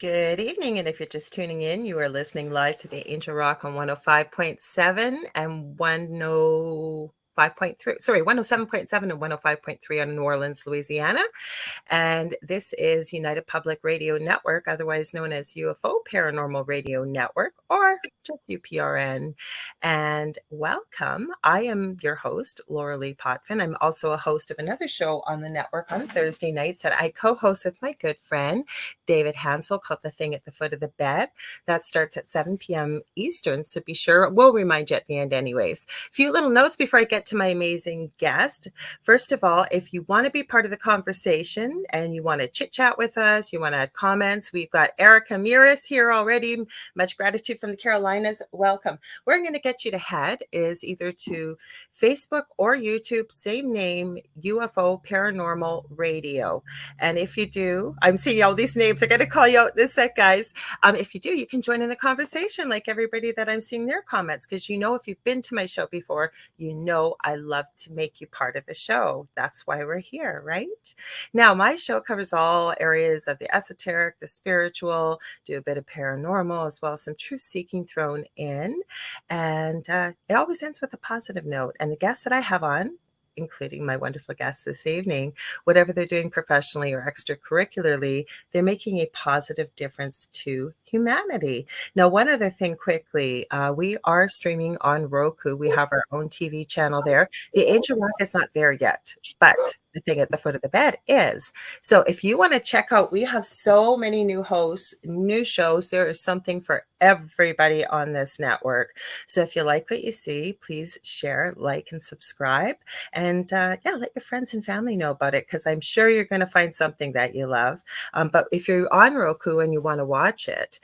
Good evening, and if you're just tuning in, you are listening live to the Angel Rock on 105.7 and 105.3, sorry, 107.7 and 105.3 on New Orleans, Louisiana. And this is United Public Radio Network, otherwise known as UFO Paranormal Radio Network, or just UPRN. And welcome. I am your host, Lorilei Potvin. I'm also a host of another show on the network on Thursday nights that I co-host with my good friend, David Hansel, called The Thing at the Foot of the Bed. That starts at 7 p.m. Eastern, so be sure. We'll remind you at the end anyways. A few little notes before I get to my amazing guest. First of all, if you want to be part of the conversation and you want to chit chat with us, you want to add comments, we've got Erica Muris here already. Much gratitude from the Carolinas. Welcome. Where I'm going to get you to head is either to Facebook or YouTube, same name, UFO Paranormal Radio. And if you do, I'm seeing all these names. I got to call you out in a sec, guys. If you do, you can join in the conversation like everybody that I'm seeing their comments, because you know, if you've been to my show before, you know I love to make you part of the show. That's why we're here, right? Now, my show covers all areas of the esoteric, the spiritual, do a bit of paranormal, as well as some truth-seeking thrown in. And it always ends with a positive note. And the guests that I have on, including my wonderful guests this evening, whatever they're doing professionally or extracurricularly, they're making a positive difference to humanity. Now, one other thing quickly, we are streaming on Roku. We have our own TV channel there. The Angel Rock is not there yet, but the Thing at the Foot of the Bed is. So if you want to check out, we have so many new hosts, new shows. There is something for everybody on this network. So if you like what you see, please share, like, and subscribe. And let your friends and family know about it, because I'm sure you're going to find something that you love. But if you're on Roku and you want to watch it,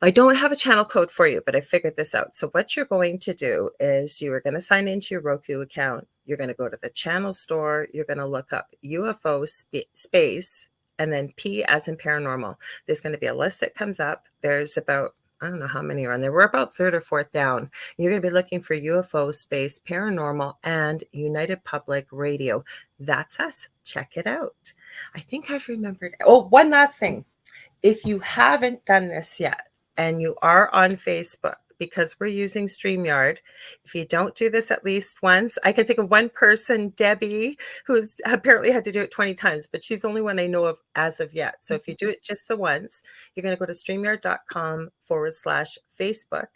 I don't have a channel code for you, but I figured this out. So what you're going to do is you are going to sign into your Roku account. You're going to go to the channel store. You're going to look up UFO space and then P as in paranormal. There's going to be a list that comes up. There's about, I don't know how many are on there. We're about third or fourth down. You're going to be looking for UFO space, paranormal, and United Public Radio. That's us. Check it out. I think I've remembered. Oh, one last thing. If you haven't done this yet and you are on Facebook, because we're using StreamYard, if you don't do this at least once, I can think of one person, Debbie, who's apparently had to do it 20 times, but she's the only one I know of as of yet. So if you do it just the once, you're going to go to StreamYard.com/Facebook.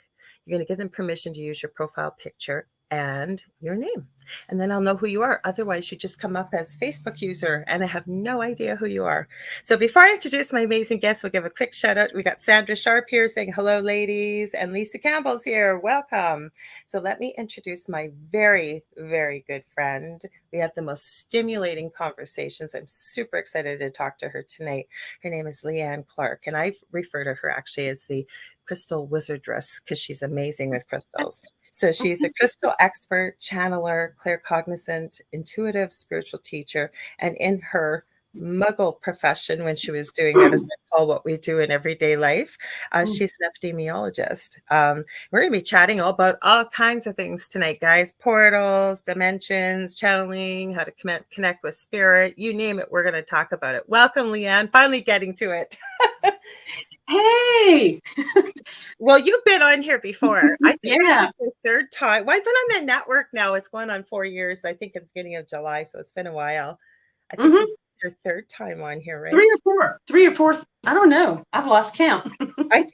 You're going to give them permission to use your profile picture and your name. And then I'll know who you are. Otherwise, you just come up as Facebook user and I have no idea who you are. So before I introduce my amazing guests, we'll give a quick shout out. We got Sandra Sharp here saying hello, ladies, and Lisa Campbell's here. Welcome. So let me introduce my very, very good friend. We have the most stimulating conversations. I'm super excited to talk to her tonight. Her name is Leigh Ann Clark, and I refer to her actually as the crystal wizardress because she's amazing with crystals. So she's a crystal expert, channeler, claircognizant, intuitive spiritual teacher, and in her muggle profession, when she was doing that, as I call what we do in everyday life, she's an epidemiologist. We're going to be chatting all about all kinds of things tonight, guys. Portals, dimensions, channeling, how to connect with spirit, you name it, we're going to talk about it. Welcome, Leigh Ann. Finally getting to it. Hey! Well, you've been on here before. I think Yeah. This is your third time. Well, I've been on the network now. It's going on 4 years, I think, at the beginning of July. So it's been a while. I think this is your third time on here, right? 3 or 4. I don't know. I've lost count. I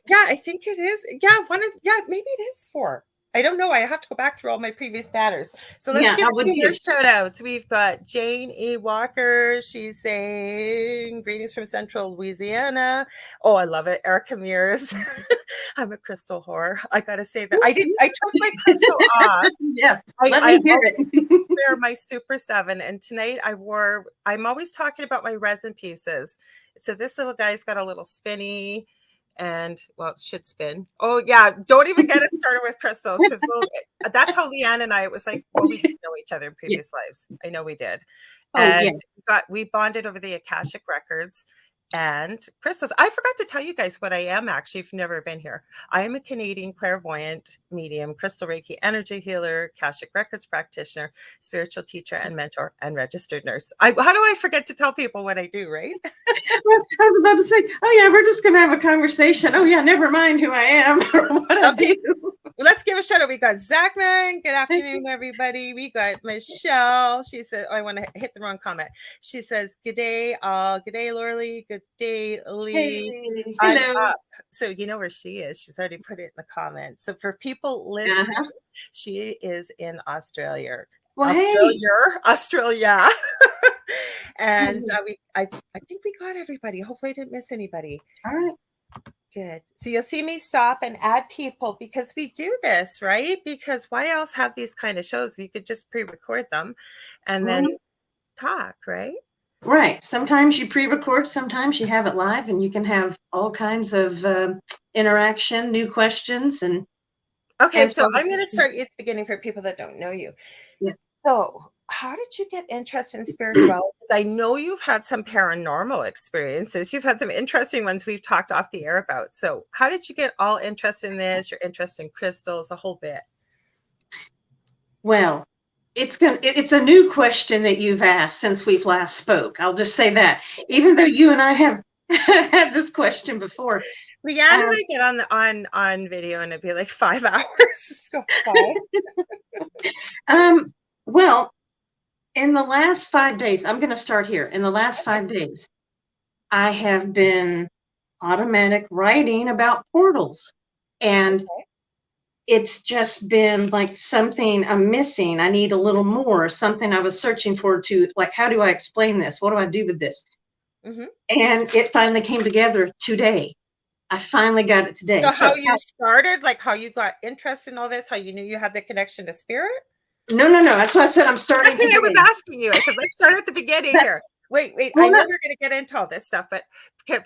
think it is. Maybe it is 4. I don't know. I have to go back through all my previous batters. So let's get into your shout outs. We've got Jane E. Walker. She's saying greetings from Central Louisiana. Oh, I love it. Erica Muris. I'm a crystal whore. I got to say that. I took my crystal off. Yeah. Let me hear it. Wear my Super 7. And tonight I'm always talking about my resin pieces. So this little guy's got a little spinny. And well, it should spin. Oh yeah, don't even get us started with crystals, because that's how Leigh Ann and I, it was like, well, we didn't know each other in previous lives. I know we did. And we bonded over the Akashic records. and crystals. I forgot to tell you guys what I am actually, if you've never been here. I am a Canadian clairvoyant, medium, crystal Reiki energy healer, Akashic Records practitioner, spiritual teacher and mentor, and registered nurse. How do I forget to tell people what I do, right? Well, I was about to say, oh yeah, we're just going to have a conversation. Oh yeah, never mind who I am or what I do. Let's give a shout out. We got Zachman. Good afternoon, everybody. We got Michelle. She said, oh, I want to hit the wrong comment. She says, good day, all. Good day, Lorilei. Good day, Leigh. Hey, I'm hello. up. So you know where she is. She's already put it in the comments. So for people listening, she is in Australia. Well, Australia. And I think we got everybody. Hopefully I didn't miss anybody. All right. Good. So you'll see me stop and add people because we do this, right? Because why else have these kind of shows? You could just pre-record them and then talk, right? Right. Sometimes you pre-record, sometimes you have it live, and you can have all kinds of interaction, new questions, and okay. So I'm going to start you at the beginning for people that don't know you. Yeah. So how did you get interested in spirituality? I know you've had some paranormal experiences. You've had some interesting ones we've talked off the air about. So how did you get all interested in this? Your interest in crystals, a whole bit? Well, it's a new question that you've asked since we've last spoke. I'll just say that, even though you and I have had this question before. Leigh Ann and I get on video and it'd be like 5 hours. Well, in the last 5 days, I'm going to start here. In the last 5 days, I have been automatic writing about portals, and it's just been like something I'm missing. I need a little more, something I was searching for to, like, how do I explain this? What do I do with this? And it finally came together today. I finally got it today. So how you started, like how you got interested in all this, how you knew you had the connection to spirit? No. That's why I said I'm starting. That's what I was asking you. I said, let's start at the beginning here. Wait. I know we're going to get into all this stuff, but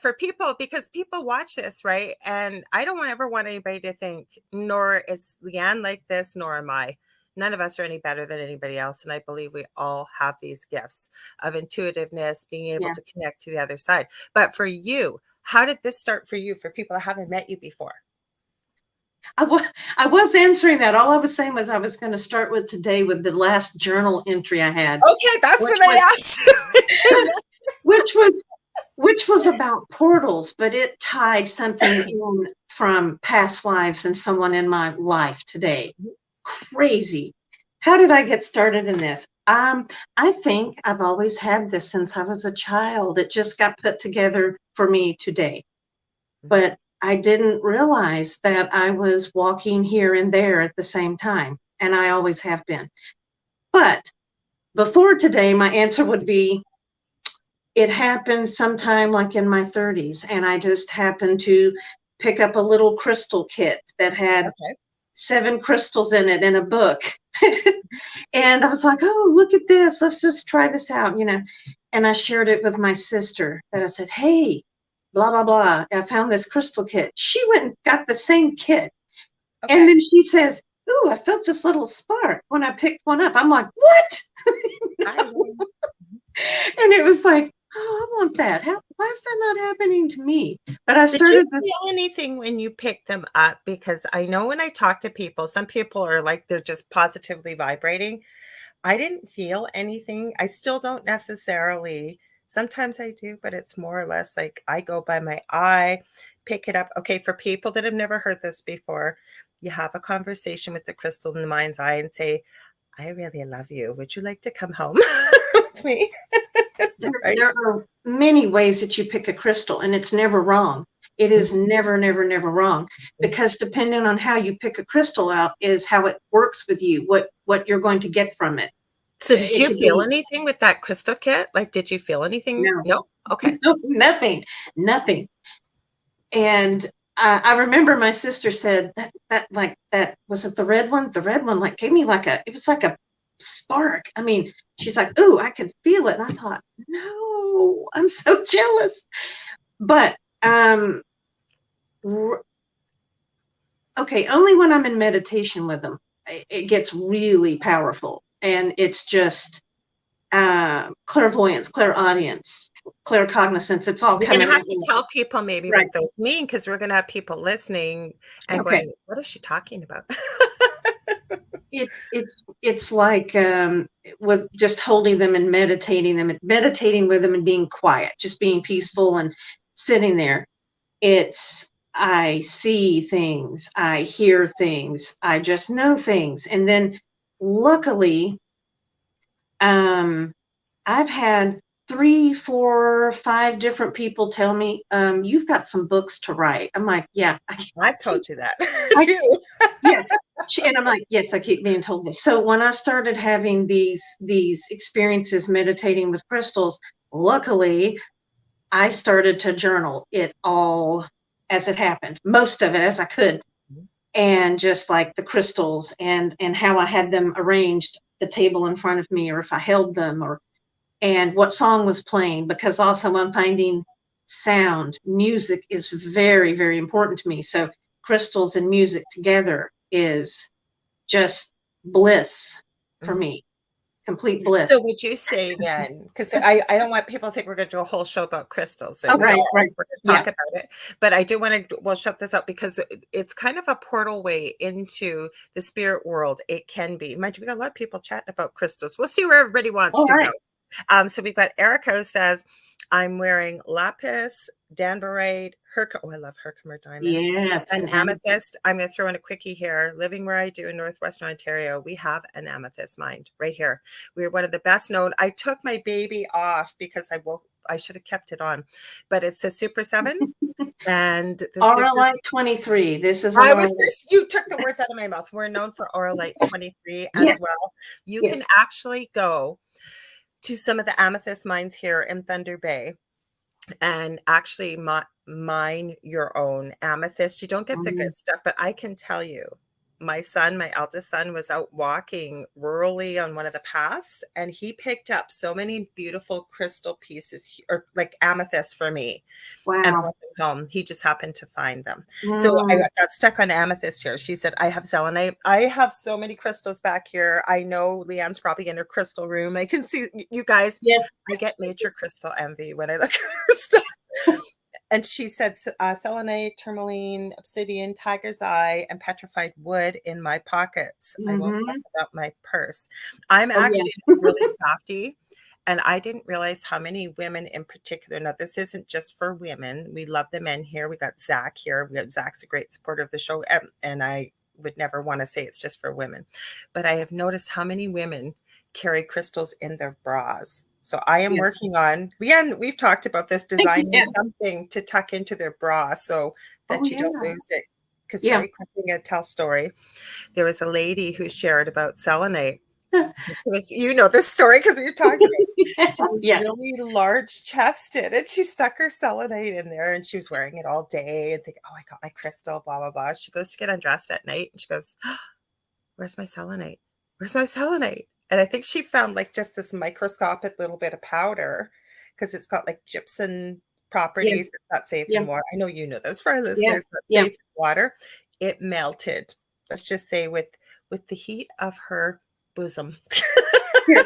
for people, because people watch this, right? And I don't ever want anybody to think, nor is Leigh Ann like this, nor am I. None of us are any better than anybody else. And I believe we all have these gifts of intuitiveness, being able to connect to the other side. But for you, how did this start for you, for people that haven't met you before? I was answering that. All I was saying was I was going to start with today with the last journal entry I had. Okay, that's what I asked. which was about portals, but it tied something in from past lives and someone in my life today. Crazy. How did I get started in this? I think I've always had this since I was a child. It just got put together for me today. But I didn't realize that I was walking here and there at the same time, and I always have been. But before today, my answer would be, it happened sometime like in my 30s, and I just happened to pick up a little crystal kit that had 7 crystals in it in a book. And I was like, oh, look at this. Let's just try this out, And I shared it with my sister, that I said, hey, blah, blah, blah. I found this crystal kit. She went and got the same kit. And then she says, ooh, I felt this little spark when I picked one up. I'm like, what? And it was like, oh, I want that. Why is that not happening to me? But I started. Did you feel anything when you picked them up? Because I know when I talk to people, some people are like, they're just positively vibrating. I didn't feel anything. I still don't necessarily. Sometimes I do, but it's more or less like I go by my eye, pick it up. Okay, for people that have never heard this before, you have a conversation with the crystal in the mind's eye and say, I really love you. Would you like to come home with me? There are many ways that you pick a crystal, and it's never wrong. It is never, never, never wrong, because depending on how you pick a crystal out is how it works with you, what you're going to get from it. So did you feel anything with that crystal kit? Like, did you feel anything? No? Okay. No, nothing. And I remember my sister said that was it the red one? The red one like gave me it was like a spark. I mean, she's like, ooh, I could feel it. And I thought, no, I'm so jealous. But okay, only when I'm in meditation with them, it gets really powerful. And it's just, clairvoyance, clairaudience, claircognizance. It's all You're kind going of to have to tell people maybe right. what those mean, because we're going to have people listening and Okay. going, what is she talking about? It's like with just holding them and meditating with them and being quiet, just being peaceful and sitting there. It's I see things, I hear things, I just know things. And then luckily, I've had 3, 4, 5 different people tell me, you've got some books to write. I'm like, yeah, I've told you that I too. yes. And I'm like, yes, I keep being told this. So when I started having these experiences meditating with crystals, luckily I started to journal it all as it happened, most of it as I could. And just like the crystals and how I had them arranged, the table in front of me, or if I held them, or and what song was playing, because also I'm finding sound, music is very, very important to me. So crystals and music together is just bliss for me, complete bliss. So would you say then, because I don't want people to think we're going to do a whole show about crystals. So Oh, we right, all, right. we're going to talk about it, but I do want to, we'll shut this up because it's kind of a portal way into the spirit world. It can be. Mind you, we got a lot of people chatting about crystals. We'll see where everybody wants All to right. go. So we've got Erica who says, I'm wearing lapis, danbarite, I love Herkimer diamonds, Yes. an amethyst. I'm going to throw in a quickie here. Living where I do in Northwestern Ontario, we have an amethyst mine right here. We're one of the best known. I took my baby off because I should have kept it on, but it's a Super 7. And the Auralite 23. This is an I was Auralite. just, you took the words out of my mouth. We're known for Auralite 23 Yes. as well. You Yes. can actually go to some of the amethyst mines here in Thunder Bay and actually mine your own amethyst. You don't get the good stuff, but I can tell you, my eldest son, was out walking rurally on one of the paths, and he picked up so many beautiful crystal pieces, or like amethyst for me. And Wow. brought them home. He just happened to find them. So I got stuck on amethyst here. She said, I have selenite. I have so many crystals back here. I know Leigh Ann's probably in her crystal room. I can see you guys. Yes. I get major crystal envy when I look at stuff. And she said, selenite, tourmaline, obsidian, tiger's eye, and petrified wood in my pockets. I won't talk about my purse. I'm actually really crafty. And I didn't realize how many women in particular. Now, this isn't just for women. We love the men here. We got Zach here. Zach's a great supporter of the show. And I would never want to say it's just for women. But I have noticed how many women carry crystals in their bras. So I am working on, Leigh Ann, we've talked about this, designing something to tuck into their bra so that you don't lose it. Because very quickly, I'm going to tell a story. There was a lady who shared about selenite. You know this story because we were talking about it. She was really large chested, and she stuck her selenite in there, and she was wearing it all day and thinking, oh, I got my crystal, blah, blah, blah. She goes to get undressed at night, and she goes, oh, where's my selenite? Where's my selenite? And I think she found like just this microscopic little bit of powder because it's got like gypsum properties. It's not safe in water. I know you know this for our listeners. It's not safe in water. It melted. Let's just say with the heat of her bosom. Here,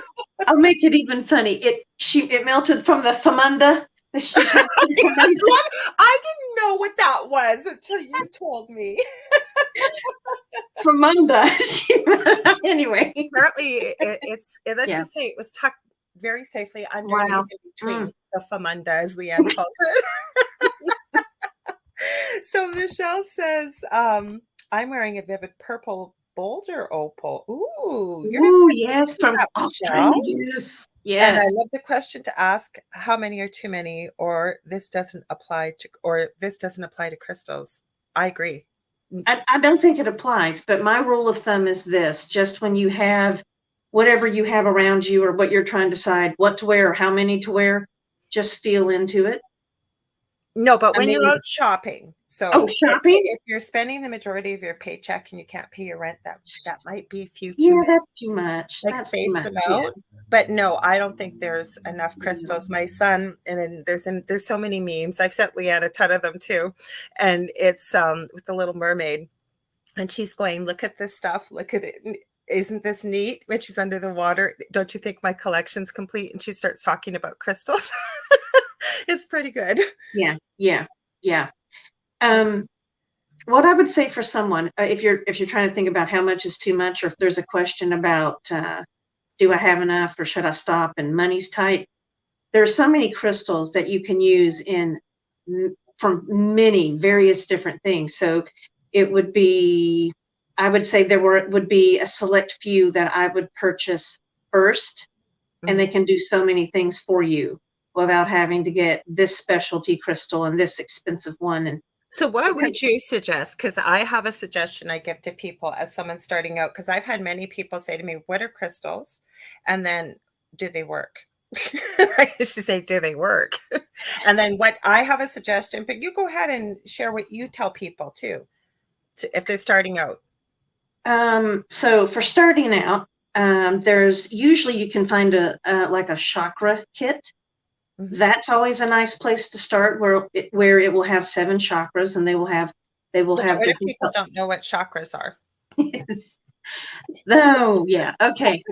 I'll make it even funny. It melted from the famunda. I didn't know what that was until you told me. Famunda. Anyway. Apparently, let's just say it was tucked very safely underneath in between the famunda, as Leigh Ann calls it. So Michelle says, I'm wearing a vivid purple Boulder opal. Ooh, yes, from Michelle. Yes. And I love the question to ask: how many are too many, or this doesn't apply to crystals. I agree. I don't think it applies, but my rule of thumb is this: just when you have whatever you have around you, or what you're trying to decide what to wear or how many to wear, just feel into it. No, but when you're out shopping, so shopping, if you're spending the majority of your paycheck and you can't pay your rent, that might be too that's too much. Like that's space too much. them out. But no, I don't think there's enough crystals. My son, and then there's so many memes. I've sent Leigh Ann a ton of them too, and it's with the Little Mermaid, and she's going, look at this stuff, look at it. isn't this neat? When she's under the water, don't you think my collection's complete? And she starts talking about crystals. It's pretty good. Yeah, yeah, yeah. What I would say for someone, if you're trying to think about how much is too much, or if there's a question about do I have enough or should I stop and money's tight, there are so many crystals that you can use from many various different things. So it would be, I would say would be a select few that I would purchase first, and they can do so many things for you without having to get this specialty crystal and this expensive one. And so what would you suggest? Because I have a suggestion I give to people as someone starting out, because I've had many people say to me, what are crystals? And then, do they work? I used to say, do they work? And then what I have a suggestion, but you go ahead and share what you tell people too, if they're starting out. So for starting out, there's usually you can find like a chakra kit. That's always a nice place to start, where it will have 7 chakras, and they will have What if people don't know what chakras are? Yes. Oh, yeah. Okay.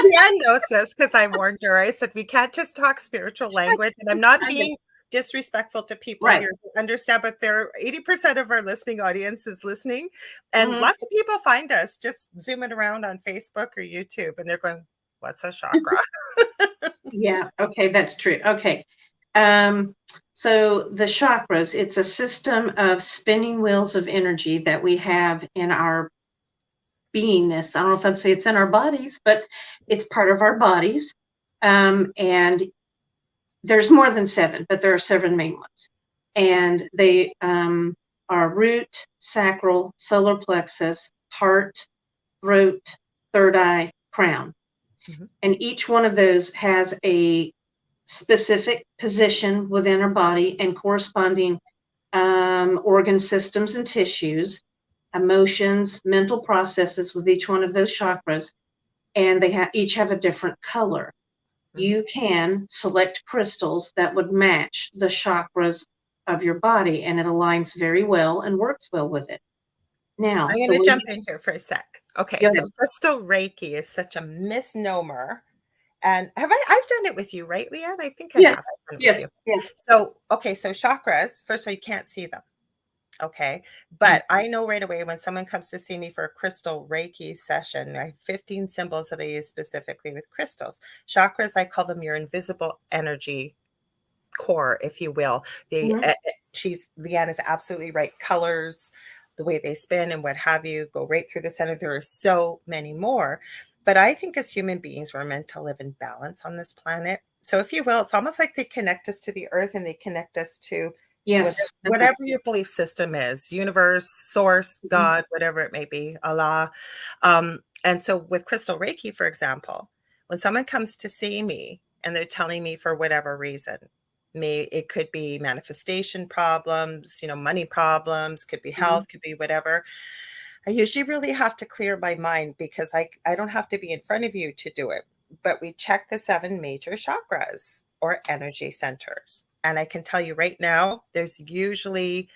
Leigh Ann knows this because I warned her. I said, we can't just talk spiritual language. And I'm not being disrespectful to people here who understand, but 80% of our listening audience is listening. And lots of people find us just zooming around on Facebook or YouTube, and they're going, what's a chakra? Yeah. Okay. That's true. Okay. So the chakras, it's a system of spinning wheels of energy that we have in our beingness. I don't know if I'd say it's in our bodies, but it's part of our bodies. And there's more than 7, but there are 7 main ones. And they are root, sacral, solar plexus, heart, throat, third eye, crown. And each one of those has a specific position within our body and corresponding organ systems and tissues, emotions, mental processes with each one of those chakras, and they each have a different color. You can select crystals that would match the chakras of your body, and it aligns very well and works well with it. Now, I'm going to jump in here for a sec. Okay, so crystal Reiki is such a misnomer. And I've done it with you, right, Leigh Ann? I think I have. Yes. So, okay, so chakras, first of all, you can't see them. Okay. But I know right away when someone comes to see me for a crystal Reiki session, I have 15 symbols that I use specifically with crystals. Chakras, I call them your invisible energy core, if you will. Leigh Ann is absolutely right. Colors, the way they spin and what have you, go right through the center. There are so many more. But I think as human beings, we're meant to live in balance on this planet. So if you will, it's almost like they connect us to the earth and they connect us to whatever your belief system is, universe, source, God, whatever it may be, Allah. And so with crystal Reiki, for example, when someone comes to see me and they're telling me for whatever reason, it could be manifestation problems, money problems, could be health, could be whatever. I usually really have to clear my mind because I don't have to be in front of you to do it. But we check the 7 major chakras or energy centers. And I can tell you right now, there's usually,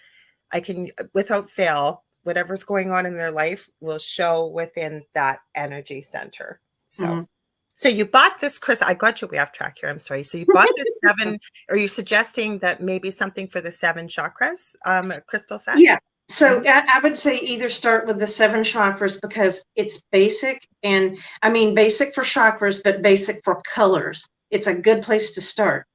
without fail, whatever's going on in their life will show within that energy center. So you bought this, Chris, I got you way off track here. I'm sorry. So you bought this 7, are you suggesting that maybe something for the 7 chakras, crystal set? Yeah. So I would say either start with the 7 chakras because it's basic, and I mean basic for chakras, but basic for colors. It's a good place to start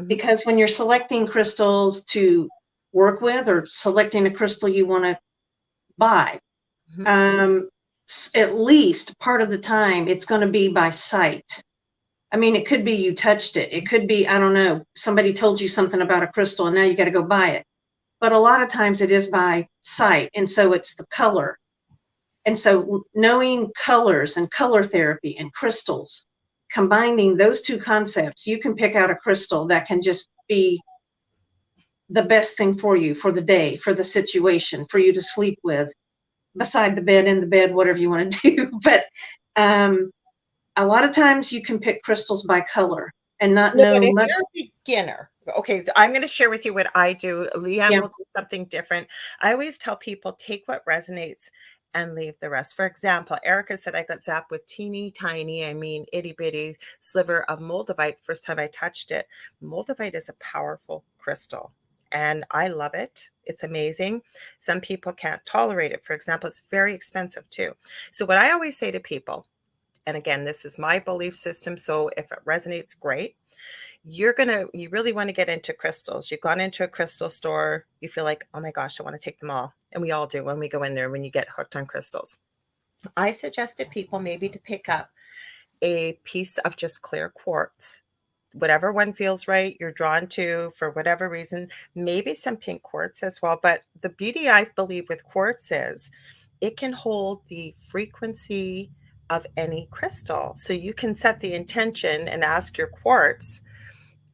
because when you're selecting crystals to work with or selecting a crystal you want to buy, at least part of the time it's going to be by sight. I mean, it could be you touched it. It could be, I don't know, somebody told you something about a crystal and now you got to go buy it. But a lot of times it is by sight. And so it's the color. And so knowing colors and color therapy and crystals, combining those 2 concepts, you can pick out a crystal that can just be the best thing for you, for the day, for the situation, for you to sleep with, beside the bed, in the bed, whatever you want to do. But a lot of times you can pick crystals by color and not know much. You're a beginner. Okay, I'm going to share with you what I do. Leigh Ann will do something different. I always tell people, take what resonates and leave the rest. For example, Erica said I got zapped with teeny tiny, I mean itty bitty sliver of moldavite the first time I touched it. Moldavite is a powerful crystal and I love it. It's amazing. Some people can't tolerate it. For example, it's very expensive too. So what I always say to people, and again, this is my belief system, so if it resonates, great. You really want to get into crystals. You've gone into a crystal store, you feel like, oh my gosh, I want to take them all. And we all do when we go in there, when you get hooked on crystals. I suggested people maybe to pick up a piece of just clear quartz, whatever one feels right, you're drawn to for whatever reason, maybe some pink quartz as well. But the beauty, I believe, with quartz is it can hold the frequency of any crystal. So you can set the intention and ask your quartz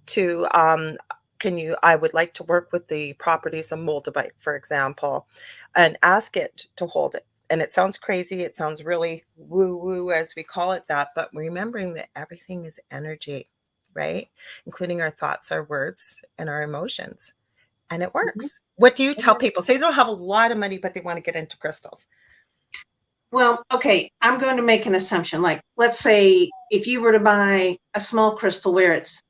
to I would like to work with the properties of moldavite, for example, and ask it to hold it. And it sounds crazy, it sounds really woo-woo as we call it that, but remembering that everything is energy, right? Including our thoughts, our words, and our emotions. And it works. What do you tell people? Say they don't have a lot of money, but they want to get into crystals. Well, okay, I'm going to make an assumption. Like, let's say if you were to buy a small crystal where it's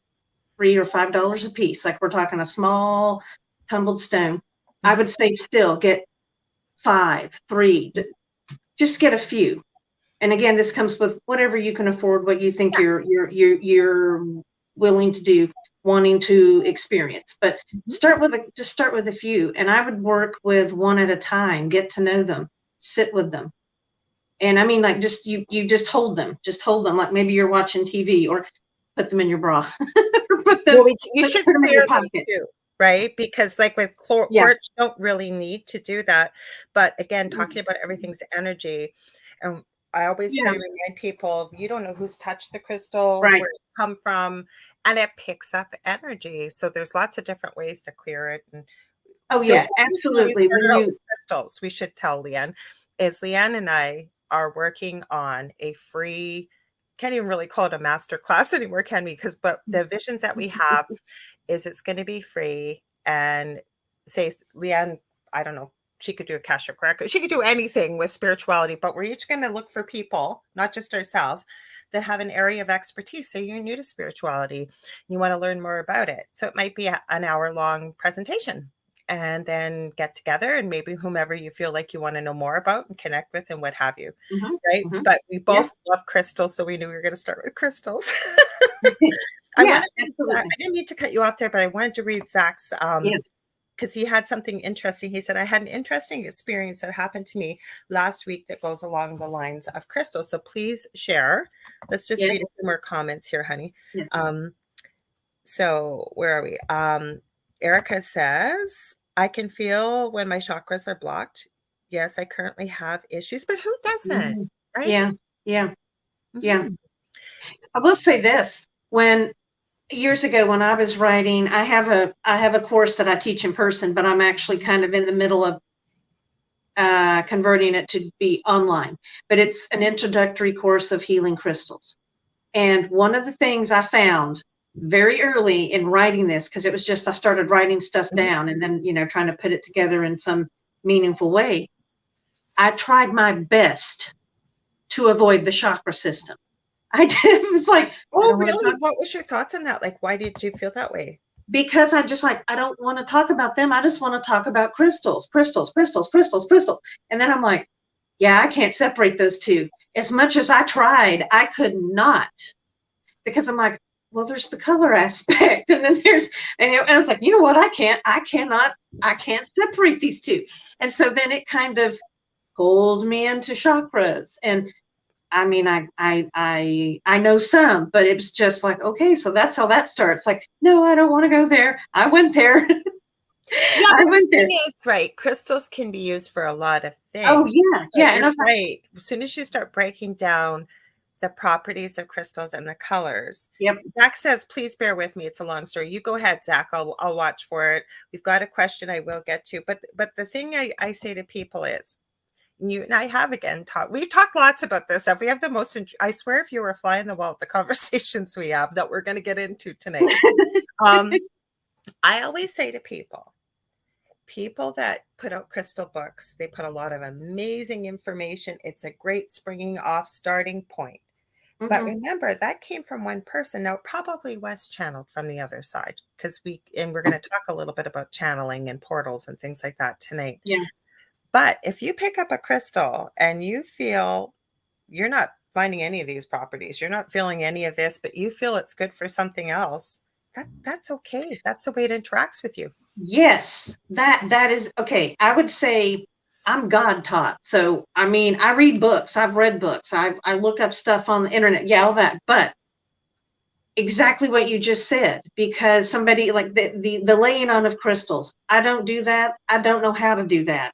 $3 or $5 a piece, like we're talking a small tumbled stone, I would say still get 5, 3, just get a few. And again, this comes with whatever you can afford, what you think you're willing to do, wanting to experience. But just start with a few, and I would work with one at a time, get to know them, sit with them. And I mean, like, just you just hold them like maybe you're watching TV, or put them in your bra. You should put them in your pocket too, right? Because like with quartz, you don't really need to do that. But again, talking about everything's energy, and I always try to remind people, you don't know who's touched the crystal, where it come from, and it picks up energy. So there's lots of different ways to clear it. And absolutely. Crystals, we should tell Leigh Ann, is Leigh Ann and I are working on a free, can't even really call it a master class anymore, can we? But the visions that we have is it's going to be free. And say Leigh Ann, I don't know, she could do a cash or crack, she could do anything with spirituality, but we're each going to look for people, not just ourselves, that have an area of expertise. So you're new to spirituality, you want to learn more about it. So it might be an hour-long presentation, and then get together and maybe whomever you feel like you want to know more about and connect with and what have you. Right. But we both love crystals. So we knew we were going to start with crystals. I didn't mean to cut you off there, but I wanted to read Zach's, because he had something interesting. He said, I had an interesting experience that happened to me last week that goes along the lines of crystals. So please share. Let's just read a few more comments here, honey. So where are we? Erica says, I can feel when my chakras are blocked. Yes, I currently have issues, but who doesn't? Right? Yeah. I will say this. Years ago when I was writing, I have a course that I teach in person, but I'm actually kind of in the middle of converting it to be online. But it's an introductory course of healing crystals. And one of the things I found very early in writing this, because it was just I started writing stuff down and then trying to put it together in some meaningful way. I tried my best to avoid the chakra system. I did. It was like, oh really? What was your thoughts on that? Like, why did you feel that way? Because I just I don't want to talk about them. I just want to talk about crystals. And then I'm like, yeah, I can't separate those two. As much as I tried, I could not, because I'm like, well, there's the color aspect, and then and I was like, you know what? I can't separate these two. And so then it kind of pulled me into chakras. And I mean, I know some, but it was just like, okay, so that's how that starts. Like, no, I don't want to go there. I went there. I went there. Right. Crystals can be used for a lot of things. Oh yeah. And right. As soon as you start breaking down the properties of crystals and the colors. Zach says, please bear with me. It's a long story. You go ahead, Zach. I'll watch for it. We've got a question I will get to. But the thing I say to people is, you and I have again talked. We've talked lots about this stuff. We have the most. I swear, if you were a fly on the wall, the conversations we have that we're going to get into tonight. I always say to people, people that put out crystal books, they put a lot of amazing information. It's a great springing off starting point. But remember, that came from one person. Now, it probably was channeled from the other side because we're going to talk a little bit about channeling and portals and things like that tonight. Yeah. But if you pick up a crystal and you feel you're not finding any of these properties, you're not feeling any of this, but you feel it's good for something else, that's okay. That's the way it interacts with you. Yes, that is okay. I would say I'm God taught. So I mean, I read books, I've read books, I look up stuff on the internet, yeah, all that. But exactly what you just said, because somebody like the laying on of crystals, I don't do that. I don't know how to do that.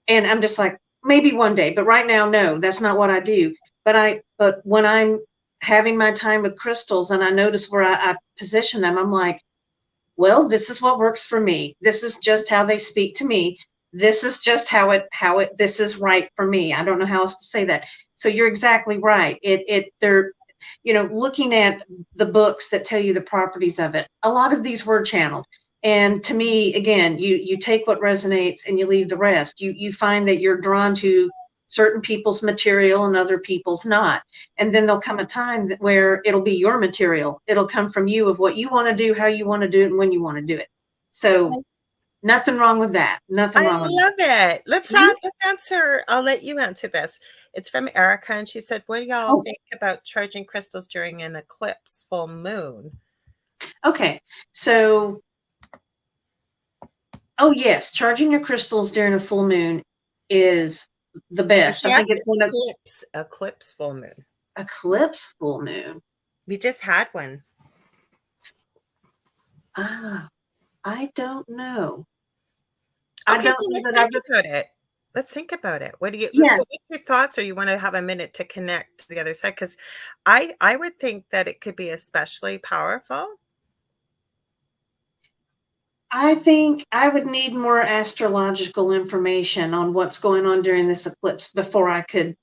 And I'm just like, maybe one day, but right now, no, that's not what I do. But when I'm having my time with crystals and I notice where I position them, I'm like, well, this is what works for me. This is just how they speak to me. This is just this is right for me. I don't know how else to say that. So you're exactly right. They're, looking at the books that tell you the properties of it, a lot of these were channeled. And to me, again, you take what resonates and you leave the rest. You find that you're drawn to certain people's material and other people's not. And then there'll come a time where it'll be your material. It'll come from you of what you want to do, how you want to do it, and when you want to do it. So nothing wrong with that. Nothing I wrong with love it. Let's Mhm. answer. I'll let you answer this. It's from Erica, and she said, "What do y'all think about charging crystals during an eclipse full moon?" Okay, so yes, charging your crystals during a full moon is the best. She I think asked it's one of eclipse full moon. eclipse full moon. We just had one. I don't know. Okay, so let's think about it. Let's think about it. What do you? Yeah. So what's your thoughts, or you want to have a minute to connect to the other side? Because I would think that it could be especially powerful. I think I would need more astrological information on what's going on during this eclipse before I could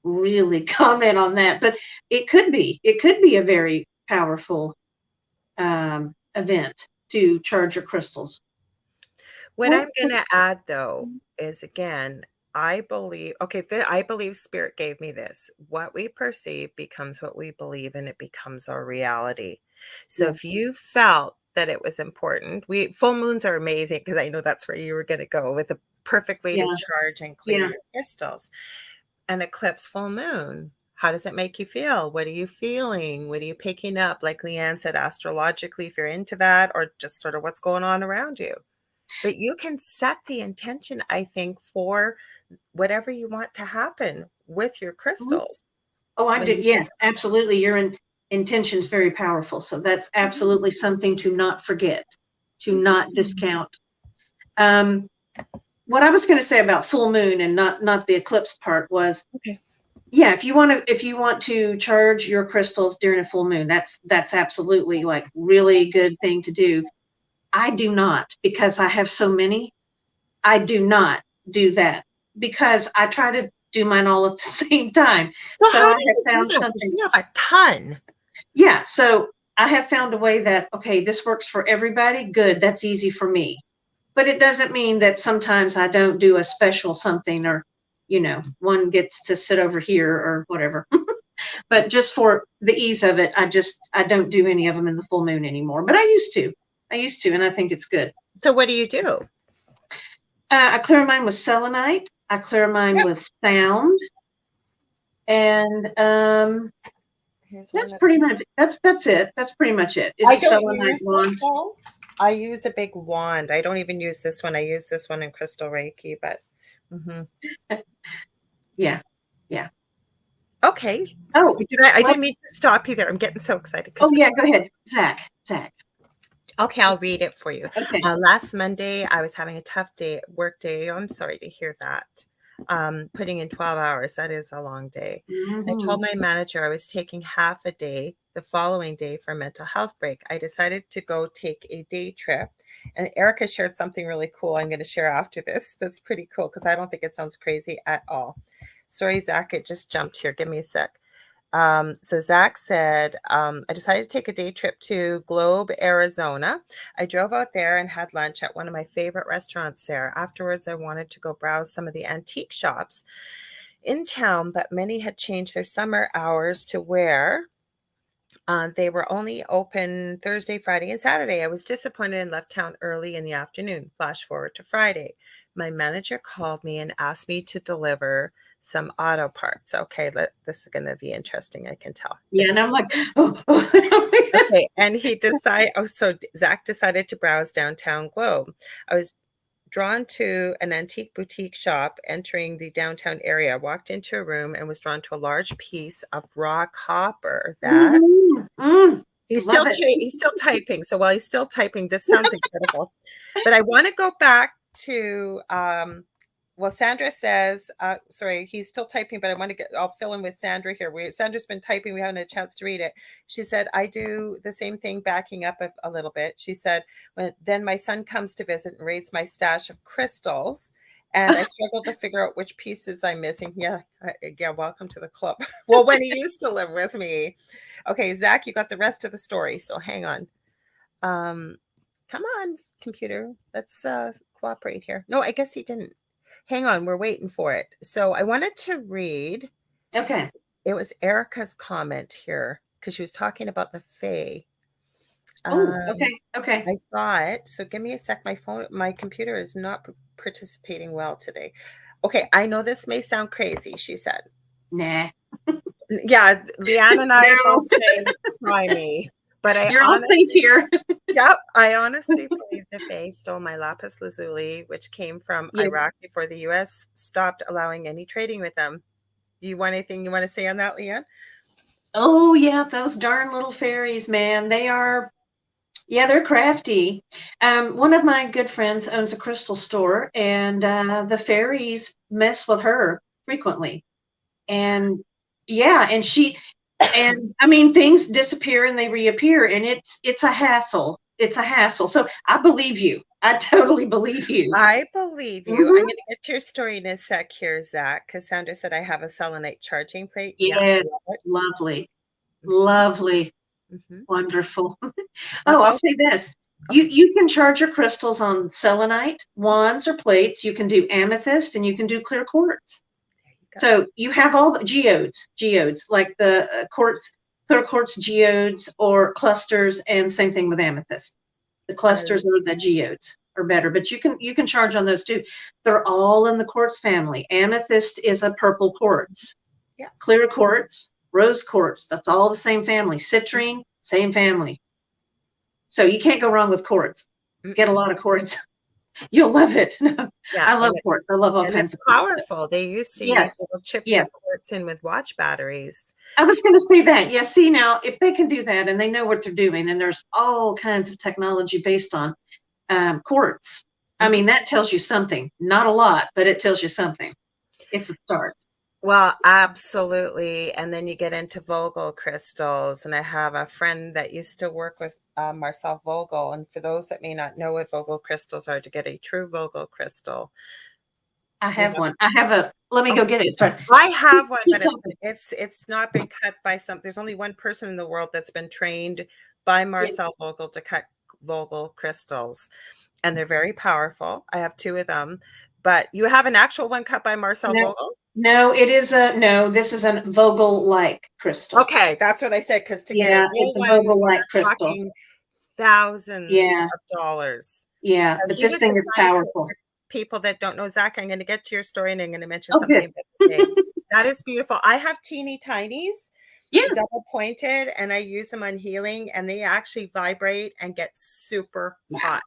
really comment on that. But it could be a very powerful event to charge your crystals. What I'm going to add, though, is again, I believe, okay, I believe spirit gave me this. What we perceive becomes what we believe, and it becomes our reality. So if you felt that it was important, full moons are amazing because I know that's where you were going to go with a perfect way to charge and clear your crystals. An eclipse full moon. How does it make you feel? What are you feeling? What are you picking up? Like Leigh Ann said, astrologically, if you're into that, or just sort of what's going on around you. But you can set the intention, I think, for whatever you want to happen with your crystals. Oh, I do. Yeah, absolutely. Your intention is very powerful. So that's absolutely something to not forget, to not discount. What I was going to say about full moon and not the eclipse part was, yeah, if you want to charge your crystals during a full moon, that's absolutely like really good thing to do. I do not, because I have so many. I do not do that because I try to do mine all at the same time. So I have found something. You have a ton. Yeah. So I have found a way that, okay, this works for everybody. Good. That's easy for me. But it doesn't mean that sometimes I don't do a special something, or, one gets to sit over here or whatever. But just for the ease of it, I don't do any of them in the full moon anymore. But I used to, and I think it's good. So what do you do? I clear mine with selenite. I clear mine with sound. And that's pretty much that's it. That's pretty much it. I don't use crystal. I use a big wand. I don't even use this one. I use this one in crystal Reiki, but yeah. Okay. Oh, I didn't mean to stop you there. I'm getting so excited. Oh yeah, go ahead, Zach. Okay, I'll read it for you. Okay. Last Monday, I was having a tough work day. I'm sorry to hear that. Putting in 12 hours, that is a long day. I told my manager I was taking half a day the following day for a mental health break. I decided to go take a day trip. And Erica shared something really cool I'm going to share after this. That's pretty cool because I don't think it sounds crazy at all. Sorry, Zach, it just jumped here. Give me a sec. So Zach said, I decided to take a day trip to Globe, Arizona. I drove out there and had lunch at one of my favorite restaurants there. Afterwards, I wanted to go browse some of the antique shops in town, but many had changed their summer hours to where they were only open Thursday, Friday, and Saturday. I was disappointed and left town early in the afternoon. Flash forward to Friday. My manager called me and asked me to deliver some auto parts. Okay, this is going to be interesting, I can tell. Yeah, and I'm like, oh. Okay, and so Zach decided to browse downtown Globe. I was drawn to an antique boutique shop entering the downtown area. Walked into a room and was drawn to a large piece of raw copper that he's love still typing. So while he's still typing, this sounds incredible. But I want to go back to Sandra says, sorry, he's still typing, but I'll fill in with Sandra here. Sandra's been typing. We haven't had a chance to read it. She said, I do the same thing, backing up a little bit. She said, then my son comes to visit and raids my stash of crystals. And I struggled to figure out which pieces I'm missing. Yeah, welcome to the club. Well, when he used to live with me. Okay, Zach, you got the rest of the story, so hang on. Come on, computer. Let's cooperate here. No, I guess he didn't. Hang on, we're waiting for it. So I wanted to read. Okay. It was Erica's comment here because she was talking about the Fae. Okay. I saw it. So give me a sec. My computer is not participating well today. Okay, I know this may sound crazy, she said. Nah. Yeah, Leigh Ann and I both say, try me. But you're all safe here. Yep, I honestly believe the Fae stole my lapis lazuli, which came from Iraq before the U.S. stopped allowing any trading with them. You want anything you want to say on that, Leigh Ann? Oh yeah, those darn little fairies, man. They're crafty. One of my good friends owns a crystal store, and the fairies mess with her frequently. And I mean, things disappear and they reappear, and it's a hassle. It's a hassle. So I believe you. I totally believe you. I believe you. I'm going to get to your story in a sec here, Zach, because Sandra said I have a selenite charging plate. Yeah, lovely. Lovely. Wonderful. I'll say this. You can charge your crystals on selenite, wands, or plates. You can do amethyst, and you can do clear quartz. So you have all the geodes, like the clear quartz geodes or clusters, and same thing with amethyst. The clusters or the geodes are better, but you can charge on those too. They're all in the quartz family. Amethyst is a purple quartz. Yeah. Clear quartz, rose quartz, that's all the same family. Citrine, same family. So you can't go wrong with quartz. Get a lot of quartz. You'll love it. Yeah, I love quartz. I love all kinds of powerful. They used to use little chips of quartz in with watch batteries. I was going to say that. Yeah, see, now, if they can do that and they know what they're doing, and there's all kinds of technology based on quartz, I mean, that tells you something. Not a lot, but it tells you something. It's a start. Well, absolutely. And then you get into Vogel crystals. And I have a friend that used to work with Marcel Vogel. And for those that may not know what Vogel crystals are, to get a true Vogel crystal. I have one. Let me go get it. I have one, but it's not been cut by there's only one person in the world that's been trained by Marcel Vogel to cut Vogel crystals. And they're very powerful. I have two of them. But you have an actual one cut by Marcel Vogel? No, this is a Vogel-like crystal. Okay, that's what I said, because to get a real one, we're talking thousands of dollars. Yeah, but this thing is powerful. People that don't know, Zach, I'm going to get to your story and I'm going to mention something about today. That is beautiful. I have teeny tinies, double pointed, and I use them on healing, and they actually vibrate and get super hot.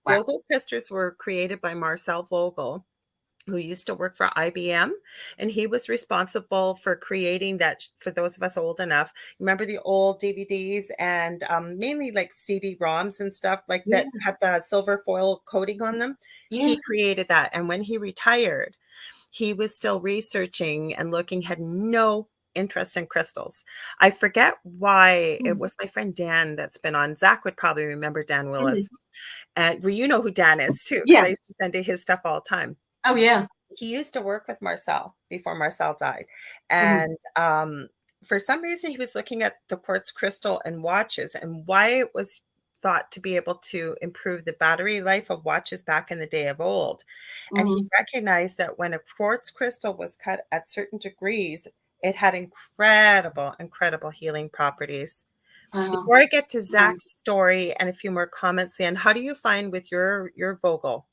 Wow. Vogel crystals were created by Marcel Vogel, who used to work for IBM, and he was responsible for creating that. For those of us old enough, remember the old DVDs and mainly like CD-ROMs and stuff like that had the silver foil coating on them. He created that, and when he retired, he was still researching and looking, had no interest in crystals. I forget why. It was my friend Dan that's been on. Zach would probably remember Dan Willis. And you know who Dan is too, because I used to send his stuff all the time. Oh, yeah. He used to work with Marcel before Marcel died. And for some reason, he was looking at the quartz crystal and watches and why it was thought to be able to improve the battery life of watches back in the day of old. And he Mhm. recognized that when a quartz crystal was cut at certain degrees, it had incredible, incredible healing properties. Wow. Before I get to Wow. Zach's story and a few more comments, Leanne, how do you find with your Vogel?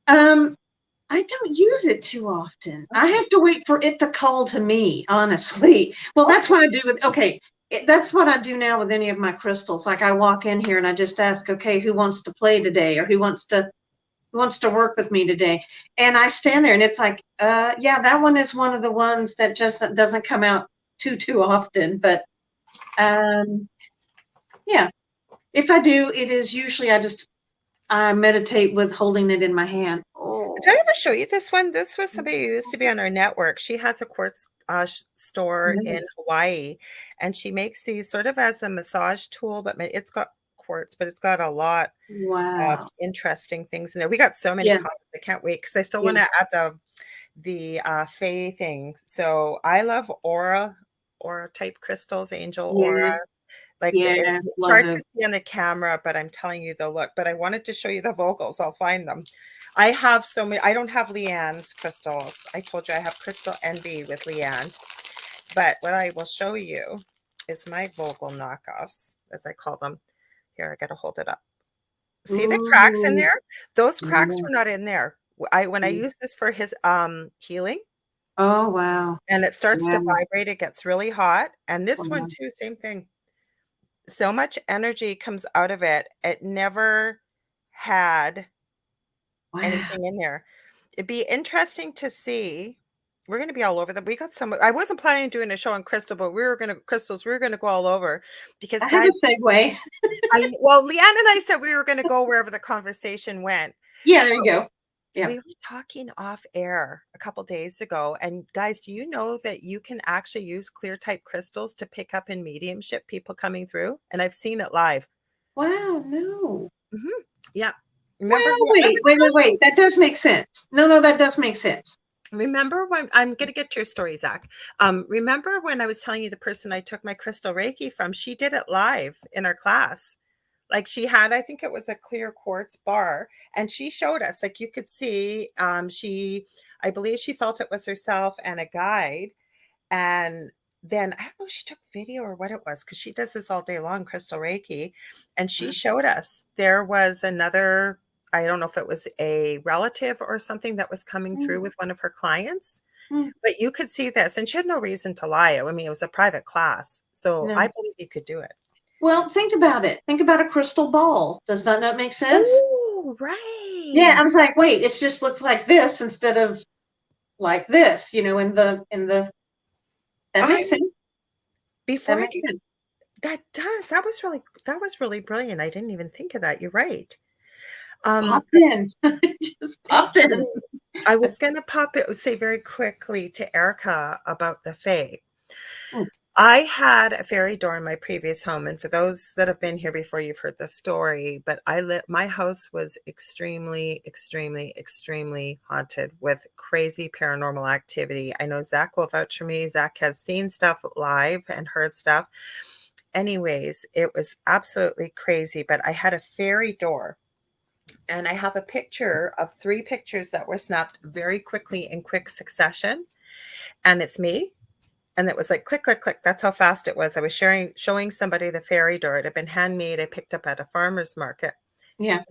Um, I don't use it too often. I Okay. have to wait for it to call to me, honestly. Well, that's Okay. what I do with, okay, that's what I do now with any of my crystals. Like I walk in here and I just ask, okay, who wants to play today, or who wants to work with me today? And I stand there and it's like, yeah, that one is one of the ones that just doesn't come out too often. But yeah, if I do, it is usually I meditate with holding it in my hand. Did I Oh, ever show you this one? This was somebody who used to be on our network. She has a quartz store no. in Hawaii, and she makes these sort of as a massage tool, but it's got quartz, but it's got a lot of Wow. interesting things in there. We got so many Yeah, comments. I can't wait because I still yeah, want to add the Fae thing. So I love aura type crystals, angel aura. yeah, Like yeah. it's Love hard to it. see on the camera, but I'm telling you the look. But I wanted to show you the vocals. I'll find them. I have so many. I don't have Leigh Ann's crystals. I told you I have crystal envy with Leigh Ann. But what I will show you is my Vogel knockoffs, as I call them. Here, I gotta hold it up. See the cracks in Ooh, there? Those cracks yeah. were not in there. When I Mm. use this for his healing Oh, wow. and it starts Yeah, to vibrate, it gets really hot. And this one wow. too, same thing. So much energy comes out of it. It never had Wow. anything in there. It'd be interesting to see. We're going to be all over them. We got some. I wasn't planning on doing a show on crystal, but crystals. We were going to go all over because, I have guys. a segue. Well, Leanne and I said we were going to go wherever the conversation went. Yeah, there you go. Yeah. We were talking off air a couple days ago, and guys, do you know that you can actually use clear type crystals to pick up in mediumship people coming through? And I've seen it live. Wow, no. Mhm. Yeah. Remember Well, I wait, was wait, wait, telling wait. That does make sense. No, that does make sense. remember when I'm gonna get to your story, Zach. Remember when I was telling you the person I took my crystal Reiki from, she did it live in our class. Like she had, I think it was a clear quartz bar, and she showed us, like you could see, I believe she felt it was herself and a guide. And then I don't know if she took video or what it was, because she does this all day long, crystal Reiki. And she showed us there was another, I don't know if it was a relative or something that was coming Mm, through with one of her clients, mm, but you could see this. And she had no reason to lie. I mean, it was a private class. So no. I believe you could do it. Well, think about it. Think about a crystal ball. Does that not make sense? Oh, Yeah, right. I was like, wait, it's just looked like this instead of like this, that I makes sense. before That I makes get sense. that was really brilliant. I didn't even think of that. You're right. Um, Popped in. Just popped in. I was going to say very quickly to Erica about the Fae. Mm, I had a fairy door in my previous home, and for those that have been here before, you've heard the story. But my house was extremely, extremely, extremely haunted with crazy paranormal activity. I know Zach will vouch for me. Zach has seen stuff live and heard stuff. Anyways, it was absolutely crazy. But I had a fairy door, and I have a picture of 3 pictures that were snapped very quickly in quick succession, and it's me. And it was like click, click, click. That's how fast it was. I was showing somebody the fairy door. It had been handmade. I picked up at a farmer's market. yeah.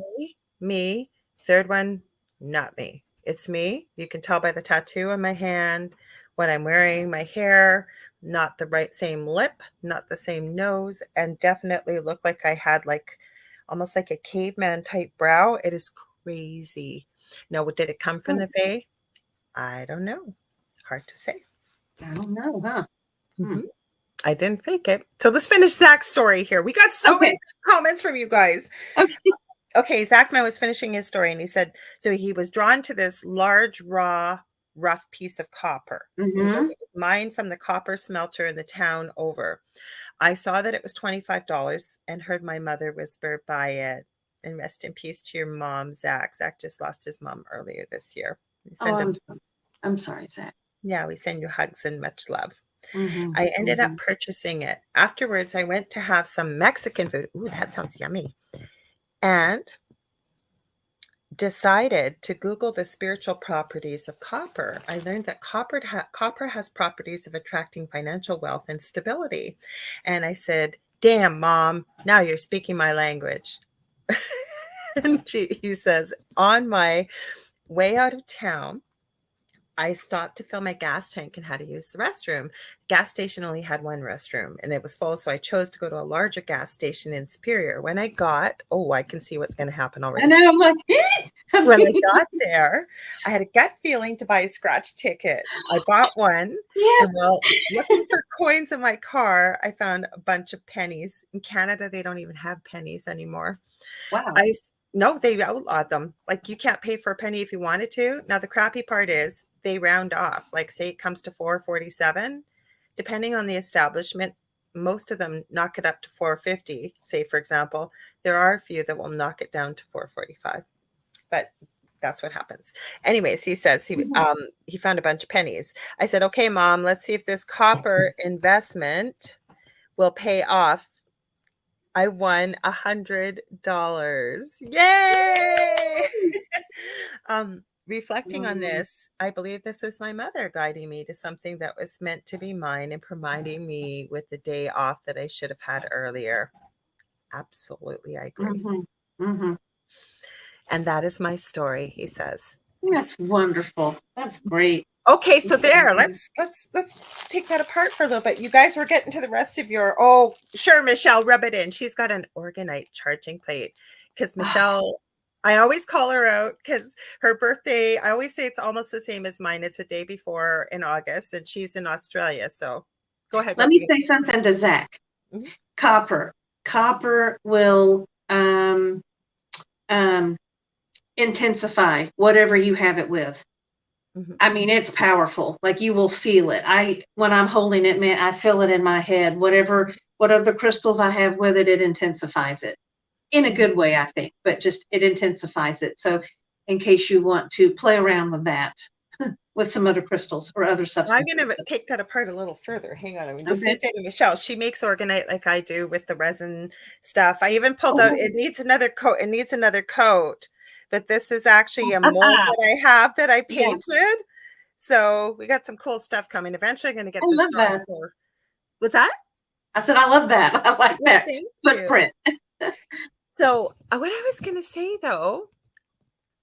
Me. Third one, not me. It's me. You can tell by the tattoo on my hand, what I'm wearing, my hair, not the right same lip, not the same nose, and definitely looked like I had like almost like a caveman type brow. It is crazy. Now, did it come from Hmm, the Fae? I don't know. Hard to say. I don't know, huh? Hmm. Mhm. I didn't fake it. So let's finish Zach's story here. We got so many Okay. good comments from you guys. Okay. Okay, Zachman was finishing his story and he said, so he was drawn to this large, raw, rough piece of copper. And he goes, Mm-hmm. it was mined from the copper smelter in the town over. I saw that it was $25 and heard my mother whisper, buy it. And rest in peace to your mom, Zach. Zach just lost his mom earlier this year. Oh, Send him. I'm sorry, Zach. Yeah, we send you hugs and much love. Mm-hmm. I ended Mm-hmm. up purchasing it. Afterwards, I went to have some Mexican food. Ooh, that sounds yummy. And decided to Google the spiritual properties of copper. I learned that copper has properties of attracting financial wealth and stability. And I said, damn, Mom, now you're speaking my language. And he says, on my way out of town, I stopped to fill my gas tank and had to use the restroom. Gas station only had one restroom and it was full, so I chose to go to a larger gas station in Superior. When I got, oh, I can see what's going to happen I already. know. I'm like, When I got there, I had a gut feeling to buy a scratch ticket. I bought one, yeah. and while looking for coins in my car, I found a bunch of pennies. In Canada, they don't even have pennies anymore. Wow. No, they outlawed them. Like you can't pay for a penny if you wanted to. Now the crappy part is they round off. Like say it comes to 4.47, depending on the establishment, most of them knock it up to 4.50. Say for example, there are a few that will knock it down to 4.45. But that's what happens. Anyways, he says he found a bunch of pennies. I said, "Okay, Mom, let's see if this copper investment will pay off." I won $100. Yay! Reflecting on this, I believe this was my mother guiding me to something that was meant to be mine and providing me with the day off that I should have had earlier. Absolutely, I agree. Mm-hmm. Mm-hmm. And that is my story, he says. That's wonderful. That's great. Okay, so there. Let's take that apart for a little bit. You guys were getting to the rest of your. Oh, sure, Michelle, rub it in. She's got an organite charging plate because Michelle. I always call her out because her birthday. I always say it's almost the same as mine. It's the day before in August, and she's in Australia. So, go ahead. Let me say something to Zach. Mm-hmm. Copper will intensify whatever you have it with. Mm-hmm. I mean, it's powerful. Like you will feel it. When I'm holding it, man, I feel it in my head. What other crystals I have with it, it intensifies it in a good way, I think. But just it intensifies it. So, in case you want to play around with that, with some other crystals or other substances. I'm going to take that apart a little further. Hang on. I'm just going to say to Michelle, she makes organite like I do with the resin stuff. I even pulled out, it needs another coat. It needs another coat. But this is actually a mold that I have that I painted. Yeah. So we got some cool stuff coming. Eventually I'm going to get this done. What's that? I said, I love that. I like that footprint. So what I was going to say though,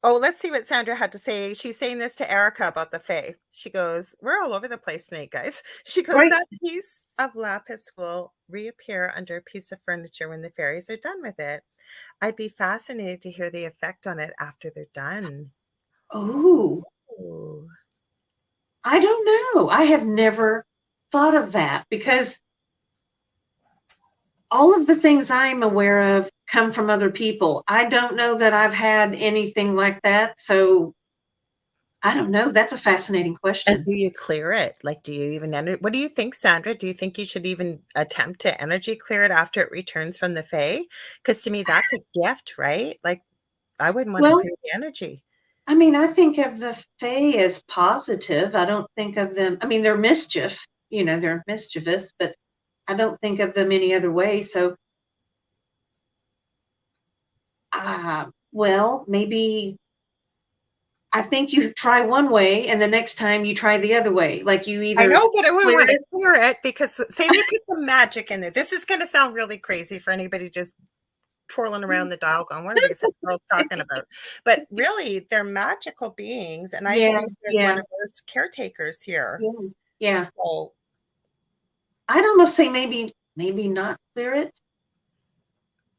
let's see what Sandra had to say. She's saying this to Erica about the Fae. She goes, we're all over the place tonight, guys. She goes, that piece of lapis will reappear under a piece of furniture when the fairies are done with it. I'd be fascinated to hear the effect on it after they're done. Oh. I don't know. I have never thought of that because all of the things I'm aware of come from other people. I don't know that I've had anything like that. So I don't know. That's a fascinating question. And do you clear it? Like, do you even what do you think, Sandra? Do you think you should even attempt to energy clear it after it returns from the Fae? Because to me, that's a gift, right? Like, I wouldn't want to clear the energy. I mean, I think of the Fae as positive. I don't think of them. I mean, they're mischief. They're mischievous, but I don't think of them any other way. So, well, maybe I think you try one way and the next time you try the other way. Like you either. I know, but I wouldn't want to clear it because say they put some magic in there. This is going to sound really crazy for anybody just twirling around the dial going, what are these girls talking about? But really, they're magical beings. And I believe they're one of those caretakers here. Yeah. So, I'd almost say maybe not clear it.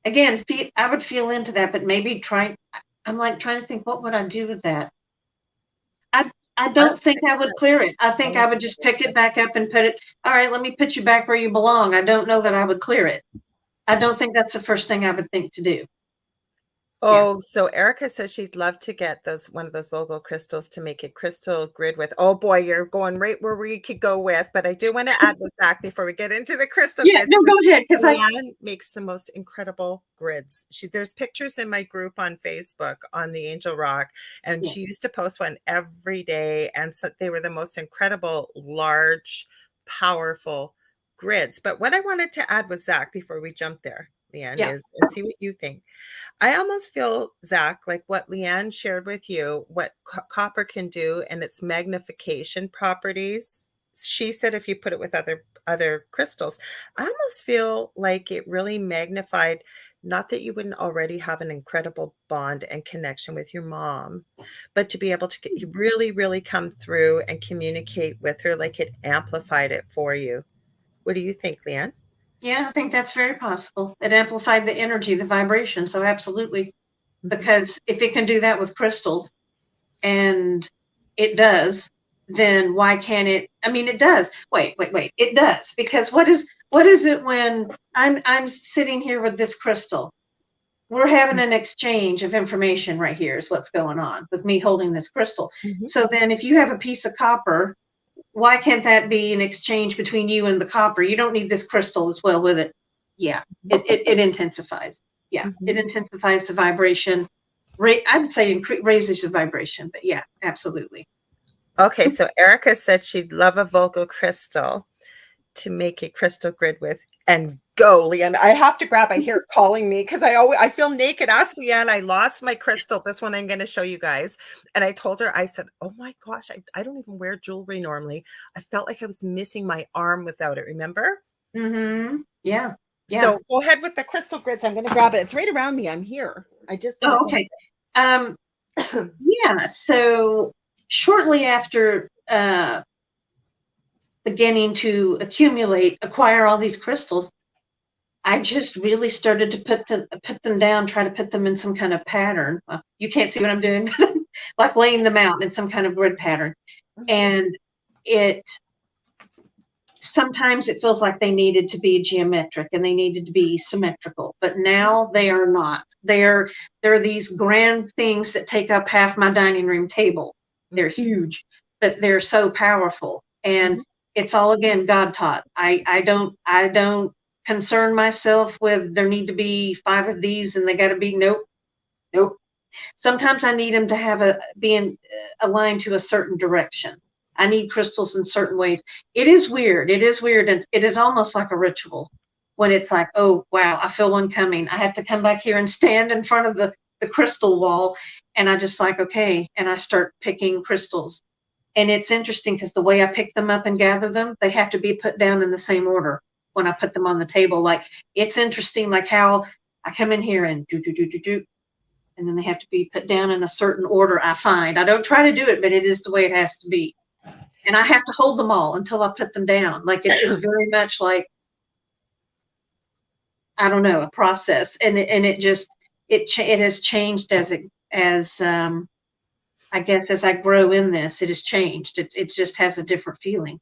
Again, I would feel into that, but maybe I'm like trying to think, what would I do with that? I don't think I would clear it. I think I would just pick it back up and put it, all right, let me put you back where you belong. I don't know that I would clear it. I don't think that's the first thing I would think to do. Oh, so Erica says she'd love to get one of those Vogel crystals to make a crystal grid with. Oh boy, you're going right where we could go with, but I do want to add with Zach before we get into the crystal Yeah, grids. no, go ahead, because Leanne makes the most incredible grids. There's pictures in my group on Facebook on the Angel Rock, and yeah. she used to post one every day, and so they were the most incredible, large, powerful grids. But what I wanted to add with Zach before we jump there, Leanne, Yeah. is and see what you think. I almost feel, Zach, like what Leanne shared with you, what copper can do and its magnification properties. She said if you put it with other crystals, I almost feel like it really magnified, not that you wouldn't already have an incredible bond and connection with your mom, but to be able to really, really come through and communicate with her, like it amplified it for you. What do you think, Leanne? Yeah, I think that's very possible. It amplified the energy, the vibration. So absolutely. Mhm. Because if it can do that with crystals, and it does, then why can't it? I mean, it does. Wait. It does. Because what is it when I'm sitting here with this crystal? We're having an exchange of information right here is what's going on with me holding this crystal. Mhm. So then if you have a piece of copper, why can't that be an exchange between you and the copper? You don't need this crystal as well with it. Yeah, it intensifies. Yeah, it Mhm. intensifies the vibration. I would say raises the vibration, but yeah, absolutely. Okay, so Erica said she'd love a Volgo crystal to make a crystal grid with. And go, Leanne. I have to grab. I hear it calling me because I feel naked. Ask Leanne. I lost my crystal. This one I'm going to show you guys. And I told her, I said, oh my gosh, I don't even wear jewelry normally. I felt like I was missing my arm without it. Remember? Mm-hmm. Yeah. Yeah. So go ahead with the crystal grids. I'm going to grab it. It's right around me. I'm here. I just got to Oh, go. okay. Um, yeah. So shortly after beginning to acquire all these crystals, I just really started to put them down, try to put them in some kind of pattern. You can't see what I'm doing, like laying them out in some kind of grid pattern. Mhm. And it sometimes it feels like they needed to be geometric and they needed to be symmetrical, but now they are not. They're these grand things that take up half my dining room table. They're huge, but they're so powerful. And Mhm. it's all again God taught. I don't concern myself with there need to be 5 of these and they got to be nope. Sometimes I need them to have aligned to a certain direction. I need crystals in certain ways. It is weird. It is weird. And it is almost like a ritual when it's like, oh, wow, I feel one coming. I have to come back here and stand in front of the crystal wall. And I just like, okay. And I start picking crystals. And it's interesting because the way I pick them up and gather them, they have to be put down in the same order when I put them on the table. Like it's interesting, like how I come in here and do, and then they have to be put down in a certain order. I don't try to do it, but it is the way it has to be. And I have to hold them all until I put them down. Like it is very much like, I don't know, a process. And it just, it has changed as I guess as I grow in this, it has changed. It just has a different feeling.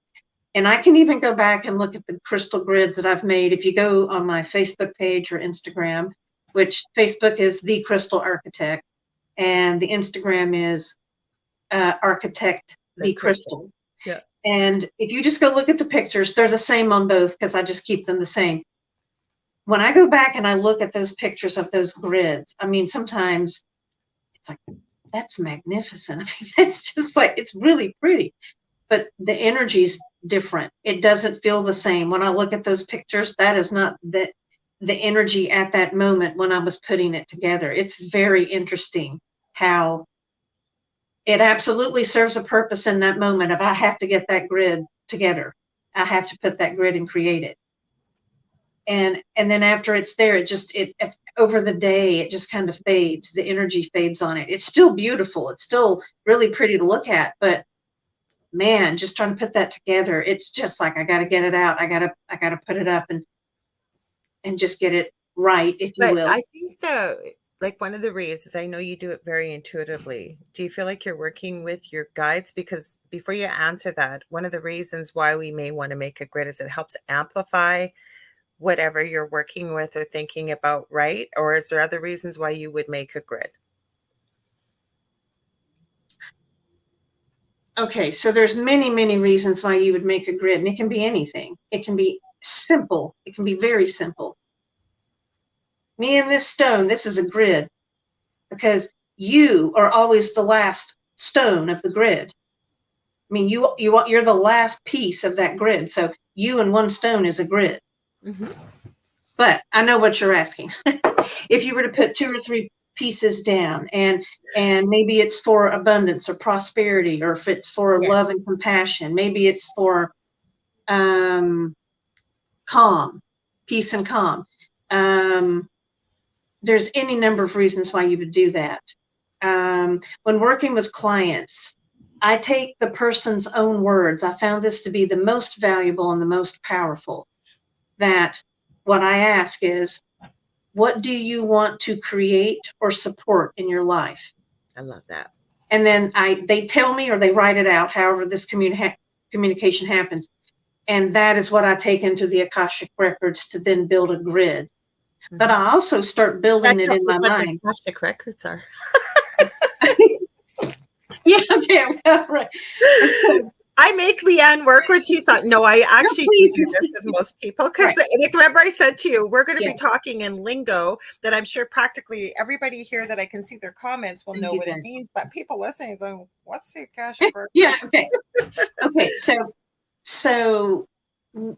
And I can even go back and look at the crystal grids that I've made. If you go on my Facebook page or Instagram, which Facebook is The Crystal Architect, and the Instagram is Architect The The crystal. Crystal. Yeah. And if you just go look at the pictures, they're the same on both because I just keep them the same. When I go back and I look at those pictures of those grids, I mean, sometimes it's like, that's magnificent. I mean, it's just like, it's really pretty, but the energy's different. It doesn't feel the same. When I look at those pictures, that is not the energy at that moment when I was putting it together. It's very interesting how it absolutely serves a purpose in that moment of I have to get that grid together. I have to put that grid and create it. And then after it's there, it's over the day, it just kind of fades. The energy fades on it. It's still beautiful. It's still really pretty to look at, but man, just trying to put that together, it's just like I gotta get it out. I gotta put it up and just get it right, if you But will. I think like one of the reasons I know you do it very intuitively. Do you feel like you're working with your guides? Because before you answer that, one of the reasons why we may want to make a grid is it helps amplify whatever you're working with or thinking about, right? Or is there other reasons why you would make a grid? Okay, so there's many, many reasons why you would make a grid, and it can be anything. It can be simple. It can be very simple. Me and this stone, this is a grid because you are always the last stone of the grid. I mean, you're the last piece of that grid. So you and one stone is a grid. Mm-hmm. But I know what you're asking. If you were to put 2 or 3 pieces down, and maybe it's for abundance or prosperity, or if it's for love and compassion, maybe it's for calm, peace and calm. There's any number of reasons why you would do that. When working with clients, I take the person's own words. I found this to be the most valuable and the most powerful. That what I ask is, what do you want to create or support in your life? I love that. And then they tell me, or they write it out, however this communication happens. And that is what I take into the Akashic records to then build a grid. Mm-hmm. But I also start building it in my mind. What the Akashic records are. Yeah, right. I make Leigh Ann work when she's on. No, I actually do this with most people because remember I said to you, we're going to be talking in lingo that I'm sure practically everybody here that I can see their comments will know what it means. But people listening are going, what's the Akashic records? Yeah, okay. Okay, so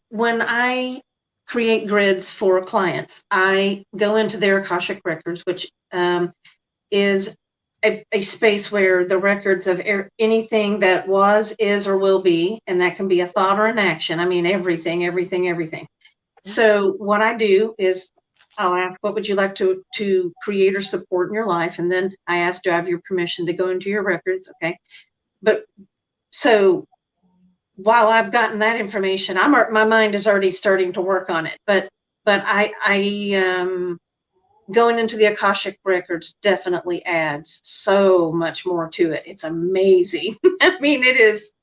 when I create grids for clients, I go into their Akashic records, which is a space where the records of anything that was, is, or will be, and that can be a thought or an action. I mean, everything. Mm-hmm. So what I do is I'll ask, what would you like to create or support in your life? And then I ask, do I have your permission to go into your records? Okay. But so while I've gotten that information, my mind is already starting to work on it. But I going into the Akashic records definitely adds so much more to it. It's amazing. I mean, it is.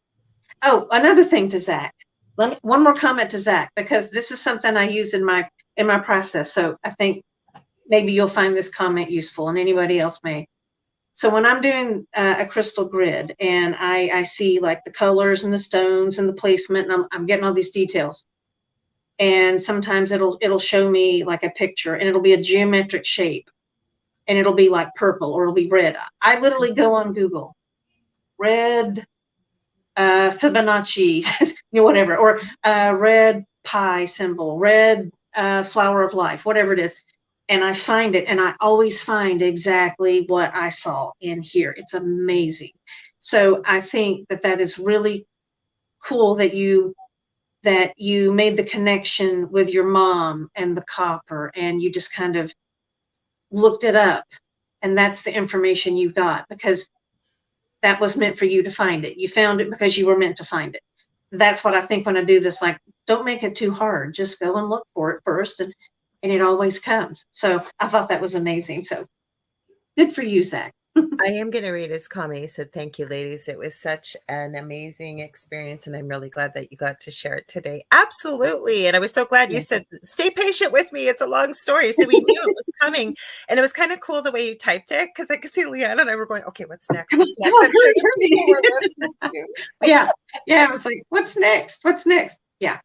Oh, another thing to Zach. One more comment to Zach, because this is something I use in my process. So I think maybe you'll find this comment useful, and anybody else may. So when I'm doing a crystal grid and I see like the colors and the stones and the placement, and I'm getting all these details. And sometimes it'll show me like a picture, and it'll be a geometric shape, and it'll be like purple, or it'll be red. I literally go on Google, red Fibonacci, whatever, or red pi symbol, red flower of life, whatever it is. And I find it, and I always find exactly what I saw in here. It's amazing. So I think that is really cool that you made the connection with your mom and the copper, and you just kind of looked it up, and that's the information you got, because that was meant for you to find it. You found it because you were meant to find it. That's what I think when I do this, like, don't make it too hard. Just go and look for it first, and it always comes. So I thought that was amazing. So good for you, Zach. I am going to read his comment. He said, thank you, ladies. It was such an amazing experience, and I'm really glad that you got to share it today. Absolutely. And I was so glad you said, stay patient with me. It's a long story. So we knew it was coming. And it was kind of cool the way you typed it, because I could see Leigh Ann and I were going, okay, what's next? What's next? I'm sure the people were listening too. Yeah. I was like, what's next? What's next? Yeah.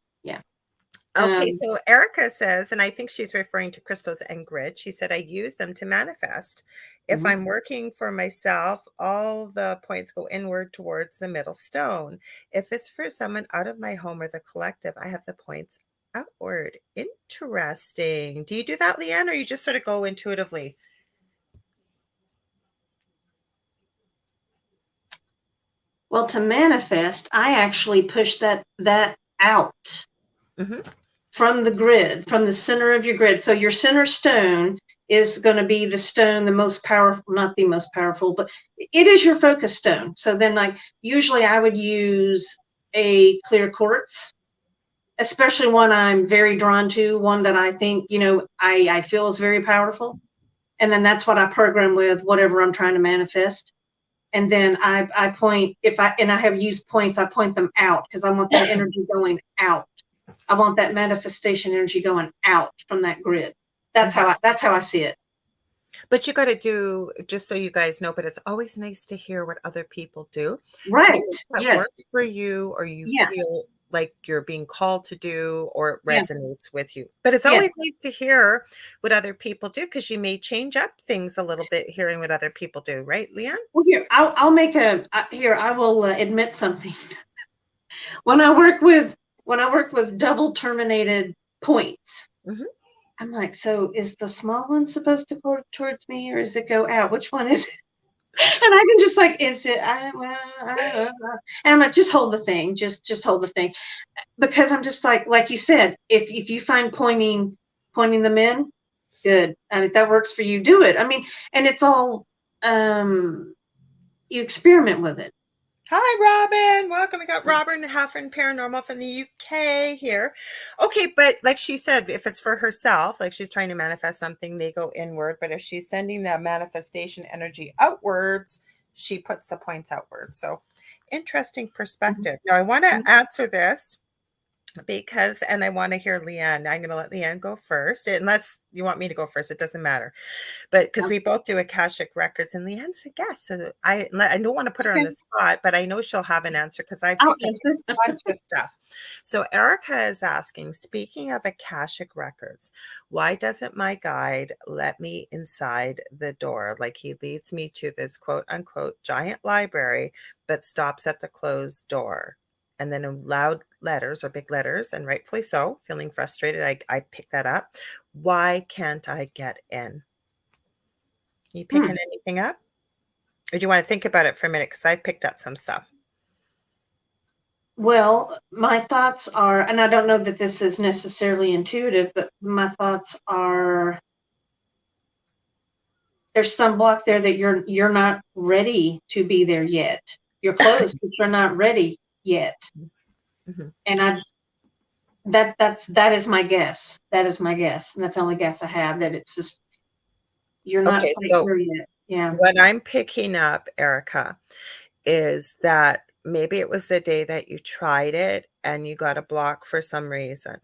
Okay, so Erica says, and I think she's referring to crystals and grid. She said, I use them to manifest. If I'm working for myself, all the points go inward towards the middle stone. If it's for someone out of my home or the collective, I have the points outward. Interesting. Do you do that, Leigh Ann, or you just sort of go intuitively? Well, to manifest, I actually push that out. From the grid, from the center of your grid. So your center stone is going to be the stone, the most powerful, not the most powerful, but it is your focus stone. So then, like, usually I would use a clear quartz, especially one I'm very drawn to, one that I think, I feel is very powerful. And then that's what I program with whatever I'm trying to manifest. And then I point, I have used points, I point them out, because I want that energy going out. I want that manifestation energy going out from that grid. That's how I see it. But you got to do, just so you guys know, but it's always nice to hear what other people do. Right. What Yes. works for you, or you Yeah. feel like you're being called to do, or it Yeah. resonates with you. But it's Yeah. always nice to hear what other people do, because you may change up things a little bit hearing what other people do, right, Leigh Ann? Well, here, I'll make here, I will admit something. When I work with double terminated points, Mhm. I'm like, so is the small one supposed to go towards me, or is it go out? Which one is it? And I can just like, is it? And I'm like, just hold the thing, just hold the thing, because I'm just like you said, if you find pointing them in, good. I mean, if that works for you, do it. I mean, and it's all you experiment with it. Hi, Robin. Welcome. We got Robin Haffern Paranormal from the UK here. Okay, but like she said, if it's for herself, like she's trying to manifest something, they go inward. But if she's sending that manifestation energy outwards, she puts the points outward. So interesting perspective. Now, I want to answer this because, and I want to hear Leigh Ann. I'm going to let Leigh Ann go first, unless you want me to go first. It doesn't matter. But because we both do Akashic Records, and Leigh Ann's a guest, so I don't want to put her on the spot, but I know she'll have an answer because I I'll picked up answer. a bunch of stuff. So Erica is asking, speaking of Akashic Records, why doesn't my guide let me inside the door? Like he leads me to this quote unquote giant library, but stops at the closed door. And then in loud letters or big letters, and rightfully so, feeling frustrated, I pick that up. Why can't I get in? You picking anything up? Or do you want to think about it for a minute? Because I picked up some stuff. Well, my thoughts are, and I don't know that this is necessarily intuitive, but my thoughts are, there's some block there that you're not ready to be there yet. You're close, but you're not ready yet. Mm-hmm. And that is my guess. That is my guess. And that's the only guess I have, that it's just you're not Okay, quite so there yet. Yeah. what I'm picking up, Erica, is that maybe it was the day that you tried it and you got a block for some reason.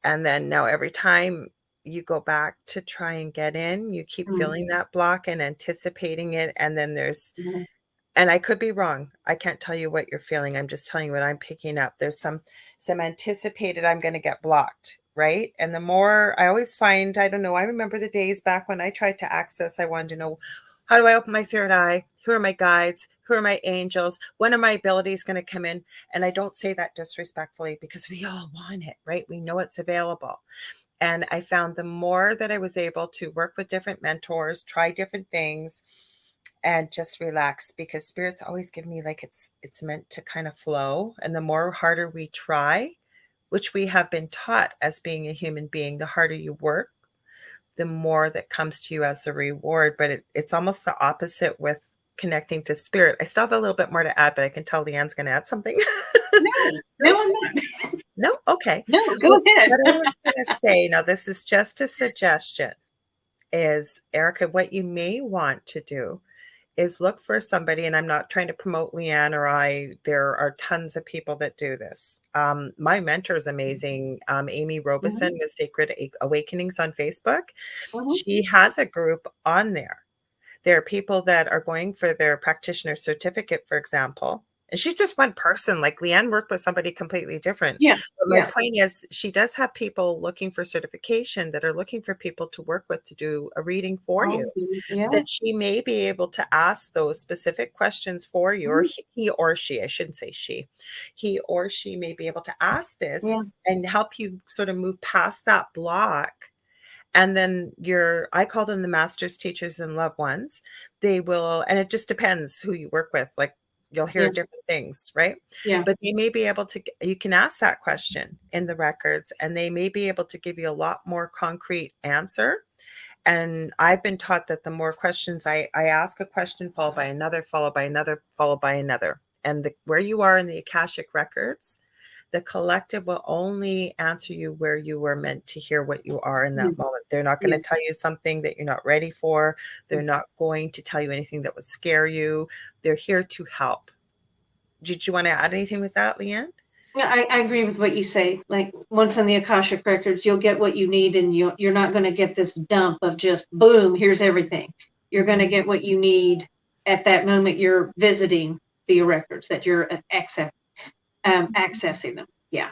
And then now every time you go back to try and get in, you keep feeling that block and anticipating it. And then there's, Mm-hmm. and I could be wrong. I can't tell you what you're feeling. I'm just telling you what I'm picking up. There's some anticipated I'm going to get blocked, right? And the more I always find, I don't know, I remember the days back when I tried to access, I wanted to know, how do I open my third eye? Who are my guides? Who are my angels? When are my abilities going to come in? And I don't say that disrespectfully, because we all want it, right? We know it's available. And I found the more that I was able to work with different mentors, try different things, and just relax, because spirits always give me like it's meant to kind of flow. And the more harder we try, which we have been taught as being a human being, the harder you work, the more that comes to you as a reward. But it's almost the opposite with connecting to spirit. I still have a little bit more to add, but I can tell Leigh Ann's going to add something. No, I'm not. No? Okay. No, go Well, ahead. what I was going to say, now this is just a suggestion, is Erica, what you may want to do is look for somebody, and I'm not trying to promote Leigh Ann or there are tons of people that do this. My mentor is amazing. Amy Robeson with Sacred Awakenings on Facebook. She has a group on there. There are people that are going for their practitioner certificate, for example. And she's just one person. Like Leigh Ann worked with somebody completely different. Yeah. But my Yeah. point is, she does have people looking for certification that are looking for people to work with to do a reading for you, Yeah. that she may be able to ask those specific questions for you, or he or she, I shouldn't say she, he or she may be able to ask Yeah. this and help you sort of move past that block. And then I call them the masters, teachers, and loved ones. They will, and it just depends who you work with. Like you'll hear Yeah. different things, right? Yeah. But they may be able to, you can ask that question in the records, and they may be able to give you a lot more concrete answer. And I've been taught that the more questions I ask, a question followed by another, followed by another, followed by another. And where you are in the Akashic records, the collective will only answer you where you were meant to hear what you are in that moment. They're not going to tell you something that you're not ready for. They're not going to tell you anything that would scare you. They're here to help. Did you want to add anything with that, Leigh Ann? Yeah, I agree with what you say. Like once in the Akashic records, you'll get what you need, and you're not going to get this dump of just boom, here's everything. You're going to get what you need at that moment you're visiting the records, that you're accessing them. Yeah.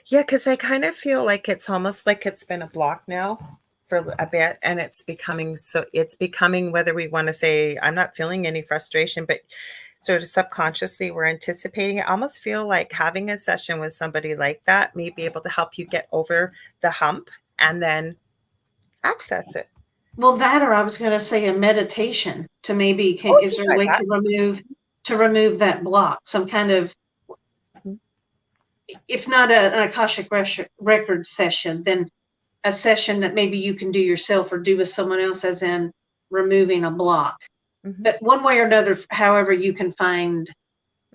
Yeah, because I kind of feel like it's almost like it's been a block now for a bit, and it's becoming whether we want to say I'm not feeling any frustration, but sort of subconsciously we're anticipating it. I almost feel like having a session with somebody like that may be able to help you get over the hump and then access it. Well, that, or I was going to say a meditation to maybe Oh, you is can there a try way that. to remove that block? Some kind of, if not an Akashic record session, then a session that maybe you can do yourself or do with someone else, as in removing a block. Mm-hmm. But one way or another, however you can find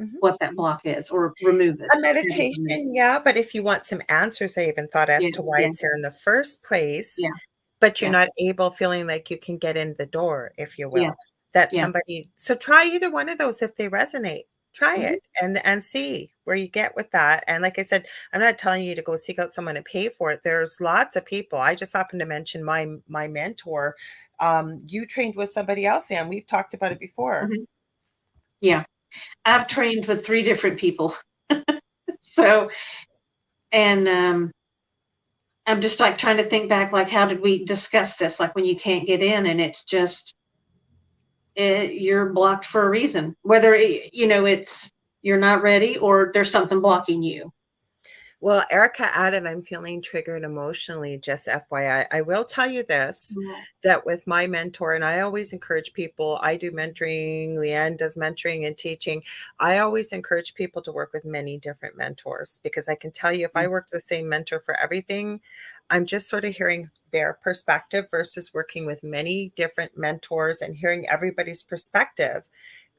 Mm-hmm. what that block is or remove it. A meditation, yeah, but if you want some answers, I even thought as Yeah, to why yeah, it's here in the first place, yeah, but you're yeah, not feeling like you can get in the door, if you yeah, will. That yeah. somebody, so try either one of those if they resonate. Try Mhm. it and see where you get with that. And like I said, I'm not telling you to go seek out someone and pay for it. There's lots of people. I just happened to mention my mentor. You trained with somebody else, and we've talked about it before. Mhm. Yeah. I've trained with 3 different people. So, and I'm just like trying to think back, like, how did we discuss this? Like when you can't get in and it's just, you're blocked for a reason, whether, it's you're not ready or there's something blocking you. Well, Erica added, I'm feeling triggered emotionally, just FYI. I will tell you this, Mhm. that with my mentor, and I always encourage people, I do mentoring, Leigh Ann does mentoring and teaching. I always encourage people to work with many different mentors, because I can tell you if I work the same mentor for everything, I'm just sort of hearing their perspective versus working with many different mentors and hearing everybody's perspective.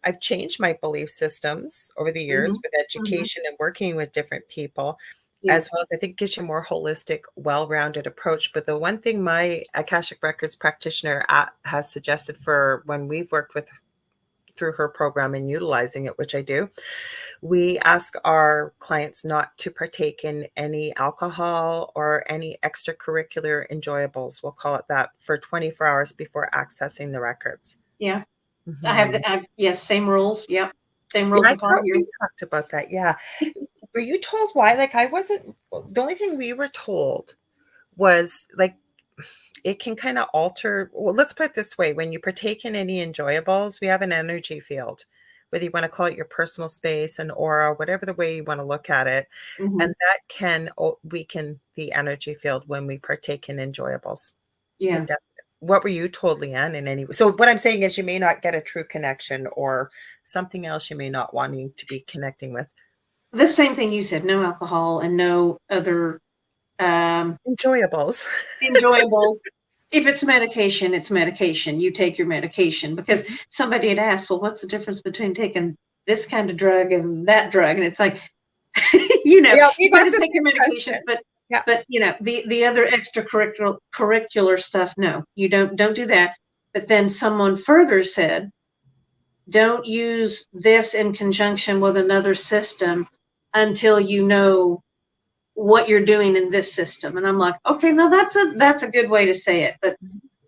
I've changed my belief systems over the years Mhm. with Mhm. education and working with different people, Yeah. as well as I think gives you a more holistic, well-rounded approach. But the one thing my Akashic Records practitioner has suggested for when we've worked with through her program and utilizing it, which I do, we ask our clients not to partake in any alcohol or any extracurricular enjoyables, we'll call it that, for 24 hours before accessing the records. Yeah. Mhm. Yes, same rules. Yep. Same Yeah, rules I apply thought here. we talked about that. Yeah. Were you told why? Like, I wasn't, the only thing we were told was like, it can kind of alter. Well, let's put it this way: when you partake in any enjoyables, we have an energy field, whether you want to call it your personal space, an aura, whatever the way you want to look at it. Mhm. And that can weaken the energy field when we partake in enjoyables. Yeah. Indefinite. What were you told, Leigh Ann, in any? So what I'm saying is you may not get a true connection or something else you may not wanting to be connecting with. The same thing you said, no alcohol and no other um, Enjoyables. enjoyable. If it's medication, it's medication. You take your medication, because somebody had asked, well, what's the difference between taking this kind of drug and that drug? And it's like, Yeah, we you got got to the take your same medications, question. but Yeah. the other extracurricular stuff, no, you don't do that. But then someone further said, don't use this in conjunction with another system until you know what you're doing in this system. And I'm like, okay, no, that's a good way to say it. But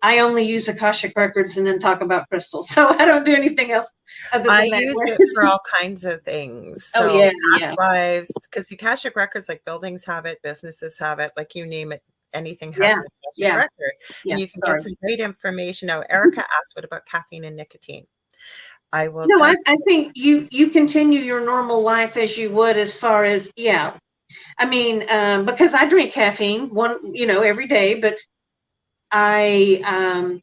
I only use Akashic records and then talk about crystals. So I don't do anything else other I than that. use it for all kinds of things. Oh So yeah, past yeah, lives, because the Akashic records, like buildings have it, businesses have it, like you name it, anything has yeah, an Akashic yeah, record. yeah. And you can get Sorry. some great information. Now, Erica asked, what about caffeine and nicotine? I will No, tell I think you continue your normal life as you would, as far as, yeah. I mean, because I drink caffeine every day, but I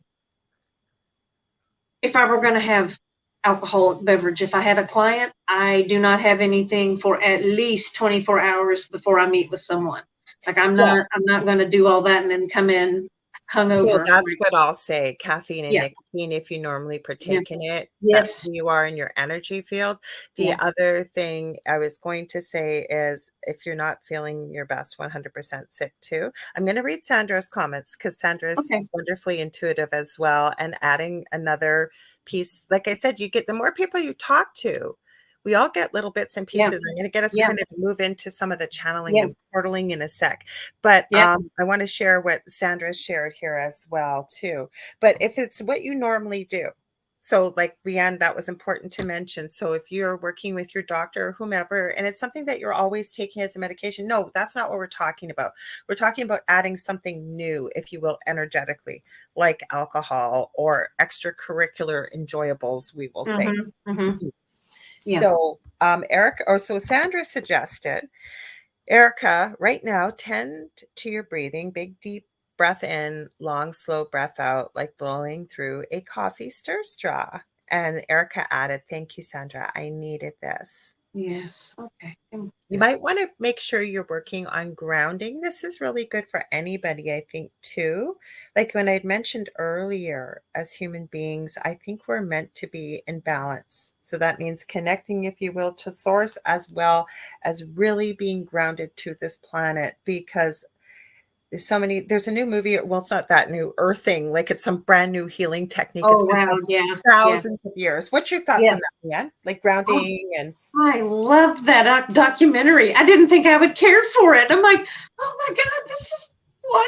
if I were going to have alcoholic beverage, if I had a client, I do not have anything for at least 24 hours before I meet with someone. Like you. I'm not going to do all that and then come in So hungover. that's what I'll say, caffeine and Yeah. nicotine, if you normally Yeah. partake in it, that's Yes. who you are in your energy field. The Yeah. other thing I was going to say is if you're not feeling your best, 100% sick too. I'm going to read Sandra's comments because Sandra's Okay. wonderfully intuitive as well. And adding another piece, like I said, you get the more people you talk to, we all get little bits and Yeah. pieces. I'm going to get us Yeah. kind of move into some of the channeling Yeah. and portaling in a sec. But Yeah. I want to share what Sandra shared here as well, too. But if it's what you normally do, so like Leigh Ann, that was important to mention. So if you're working with your doctor or whomever, and it's something that you're always taking as a medication, no, that's not what we're talking about. We're talking about adding something new, if you will, energetically, like alcohol or extracurricular enjoyables, we will say. Mm-hmm. Mm-hmm. Yeah. So so Sandra suggested, Erica, right now, tend to your breathing, big, deep breath in, long, slow breath out, like blowing through a coffee stir straw. And Erica added, thank you, Sandra. I needed this. Yes. Okay. You might want to make sure you're working on grounding. This is really good for anybody, I think, too. Like when I'd mentioned earlier, as human beings, I think we're meant to be in balance. So that means connecting, if you will, to source, as well as really being grounded to this planet, because there's a new movie, well, it's not that new, Earthing, like it's some brand new healing technique. It's Oh, been wow. done Yeah. Yeah. thousands of years. What's your thoughts Yeah. on that, Leanne? Like Oh, grounding and I love that documentary. I didn't think I would care for it. I'm like, oh my God, this is But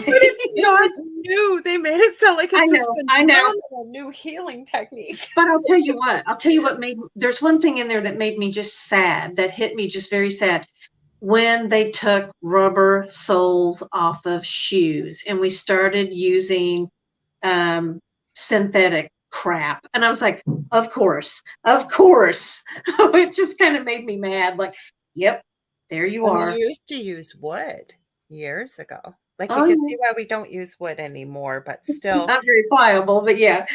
it's not wonderful. new. They made it sound like I it's this know. I know. phenomenal new healing technique. But I'll tell you what there's one thing in there that made me just sad, that hit me just very sad. When they took rubber soles off of shoes and we started using um, synthetic crap. And I was like, of course, of course. It just kind of made me mad. Like, yep, there you Well, we are. used to use wood years ago. Like you Oh, could yeah. see why we don't use wood anymore, but still Not very pliable, but yeah,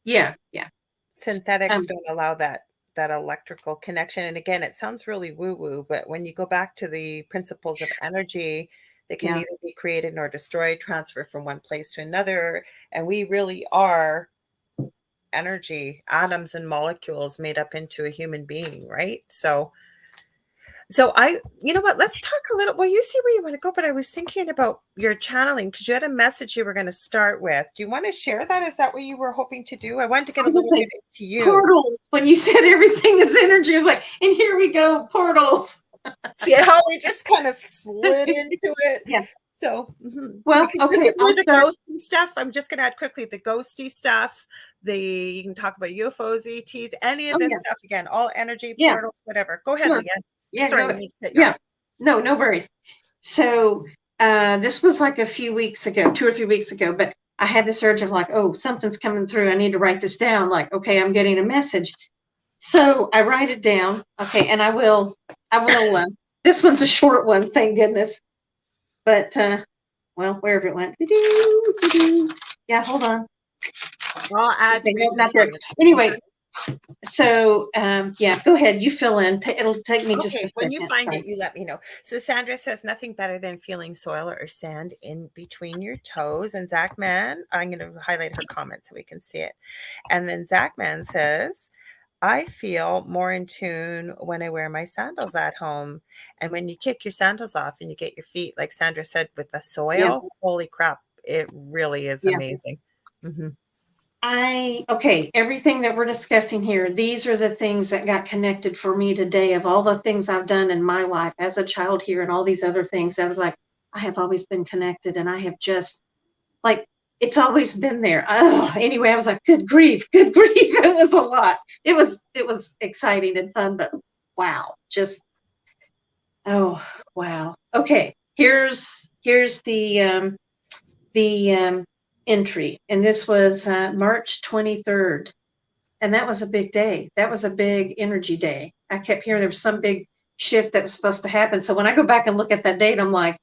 yeah, yeah. synthetics Um, don't allow that electrical connection. And again, it sounds really woo-woo, but when you go back to the principles of energy, they can yeah. neither be created nor destroyed, transfer from one place to another. And we really are energy, atoms and molecules made up into a human being, right? So you know what, let's talk a little, well, you see where you want to go, but I was thinking about your channeling because you had a message you were going to start with. Do you want to share that? Is that what you were hoping to do? I wanted to get I a was little like, bit into you. portals. When you said everything is energy, I was like, and here we go, portals. See how we just kind of slid into it? Yeah. So, Well, because this okay, is I'll where the start. ghosty stuff, I'm just going to add quickly, the ghosty stuff, you can talk about UFOs, ETs, any of Oh, this yeah. stuff, again, all energy, Yeah. portals, whatever. Go ahead, Sure. Leanne. Yeah. Sorry, I Go. didn't mean to cut you off. Yeah. No, no worries. So this was like a few weeks ago, 2 or 3 weeks ago, but I had this urge of like, oh, something's coming through. I need to write this down. Like, okay, I'm getting a message. So I write it down. Okay, and this one's a short one, thank goodness. But well, wherever it went. Yeah, hold on. I'll add Okay, no, reason not there. comments. Anyway, so yeah, go ahead. You fill in. It'll take me just Okay, a when you second. find Sorry. it, you let me know. So Sandra says nothing better than feeling soil or sand in between your toes. And Zach Man, I'm going to highlight her comment so we can see it. And then Zach Man says, I feel more in tune when I wear my sandals at home. And when you kick your sandals off and you get your feet, like Sandra said, with the Yeah, soil, holy crap, it really is yeah. amazing. Mm-hmm. Okay, everything that we're discussing here, these are the things that got connected for me today of all the things I've done in my life as a child here and all these other things. I was like, I have always been connected and I have just like, it's always been there. Oh, anyway, I was like, good grief, good grief. It was a lot. It was exciting and fun, but wow, just, oh, wow. Okay, here's the entry, and this was March 23rd, and that was a big day. That was a big energy day. I kept hearing there was some big shift that was supposed to happen. So when I go back and look at that date, I'm like,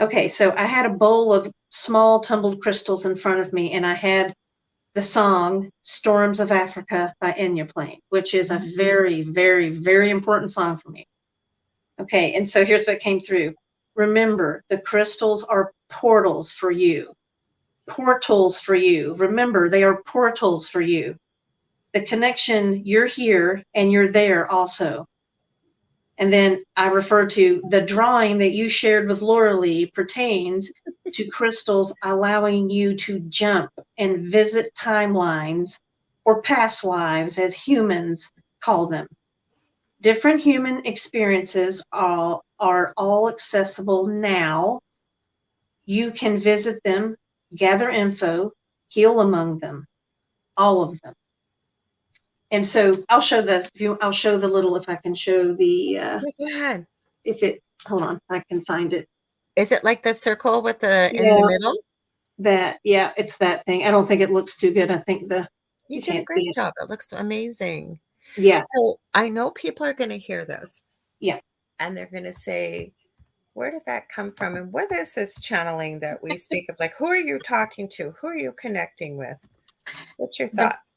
okay. So I had a bowl of small tumbled crystals in front of me, and I had the song "Storms of Africa" by Enya playing, which is a very, very, very important song for me. Okay, and so here's what came through. Remember, the crystals are portals for you. Portals for you. Remember, they are portals for you. The connection, you're here and you're there also. And then I refer to the drawing that you shared with Lorilei pertains to crystals allowing you to jump and visit timelines or past lives as humans call them. Different human experiences are all accessible now. You can visit them, gather info, heal among them, all of them. And so I'll show the little, if I can show the, Go ahead. Hold on, I can find it. Is it like the circle with the in the middle? It's that thing. I don't think it looks too good. I think you did a great job. It looks amazing. Yeah. So I know people are going to hear this. Yeah. And they're going to say, where did that come from? And what is this channeling that we speak of? Like, who are you talking to? Who are you connecting with? What's your thoughts?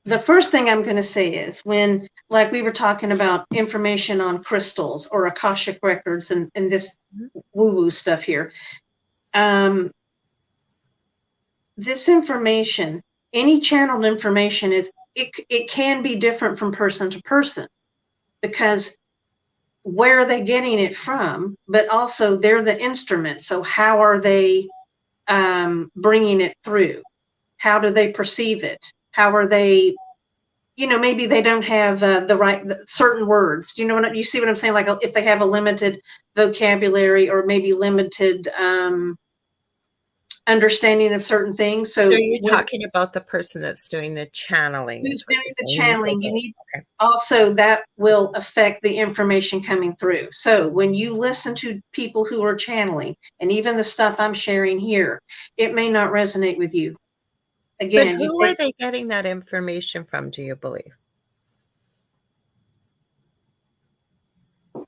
The first thing I'm going to say is when, like we were talking about information on crystals or Akashic records and this woo-woo stuff here. This information, any channeled information it can be different from person to person, because where are they getting it from? But also they're the instrument. So how are they bringing it through? How do they perceive it? How are they, maybe they don't have certain words. Do you see what I'm saying? Like if they have a limited vocabulary or maybe limited understanding of certain things. So you're talking about the person that's doing the channeling. Who's doing the channeling? You need also that will affect the information coming through. So when you listen to people who are channeling, and even the stuff I'm sharing here, it may not resonate with you. Again, but who are they getting that information from, do you believe?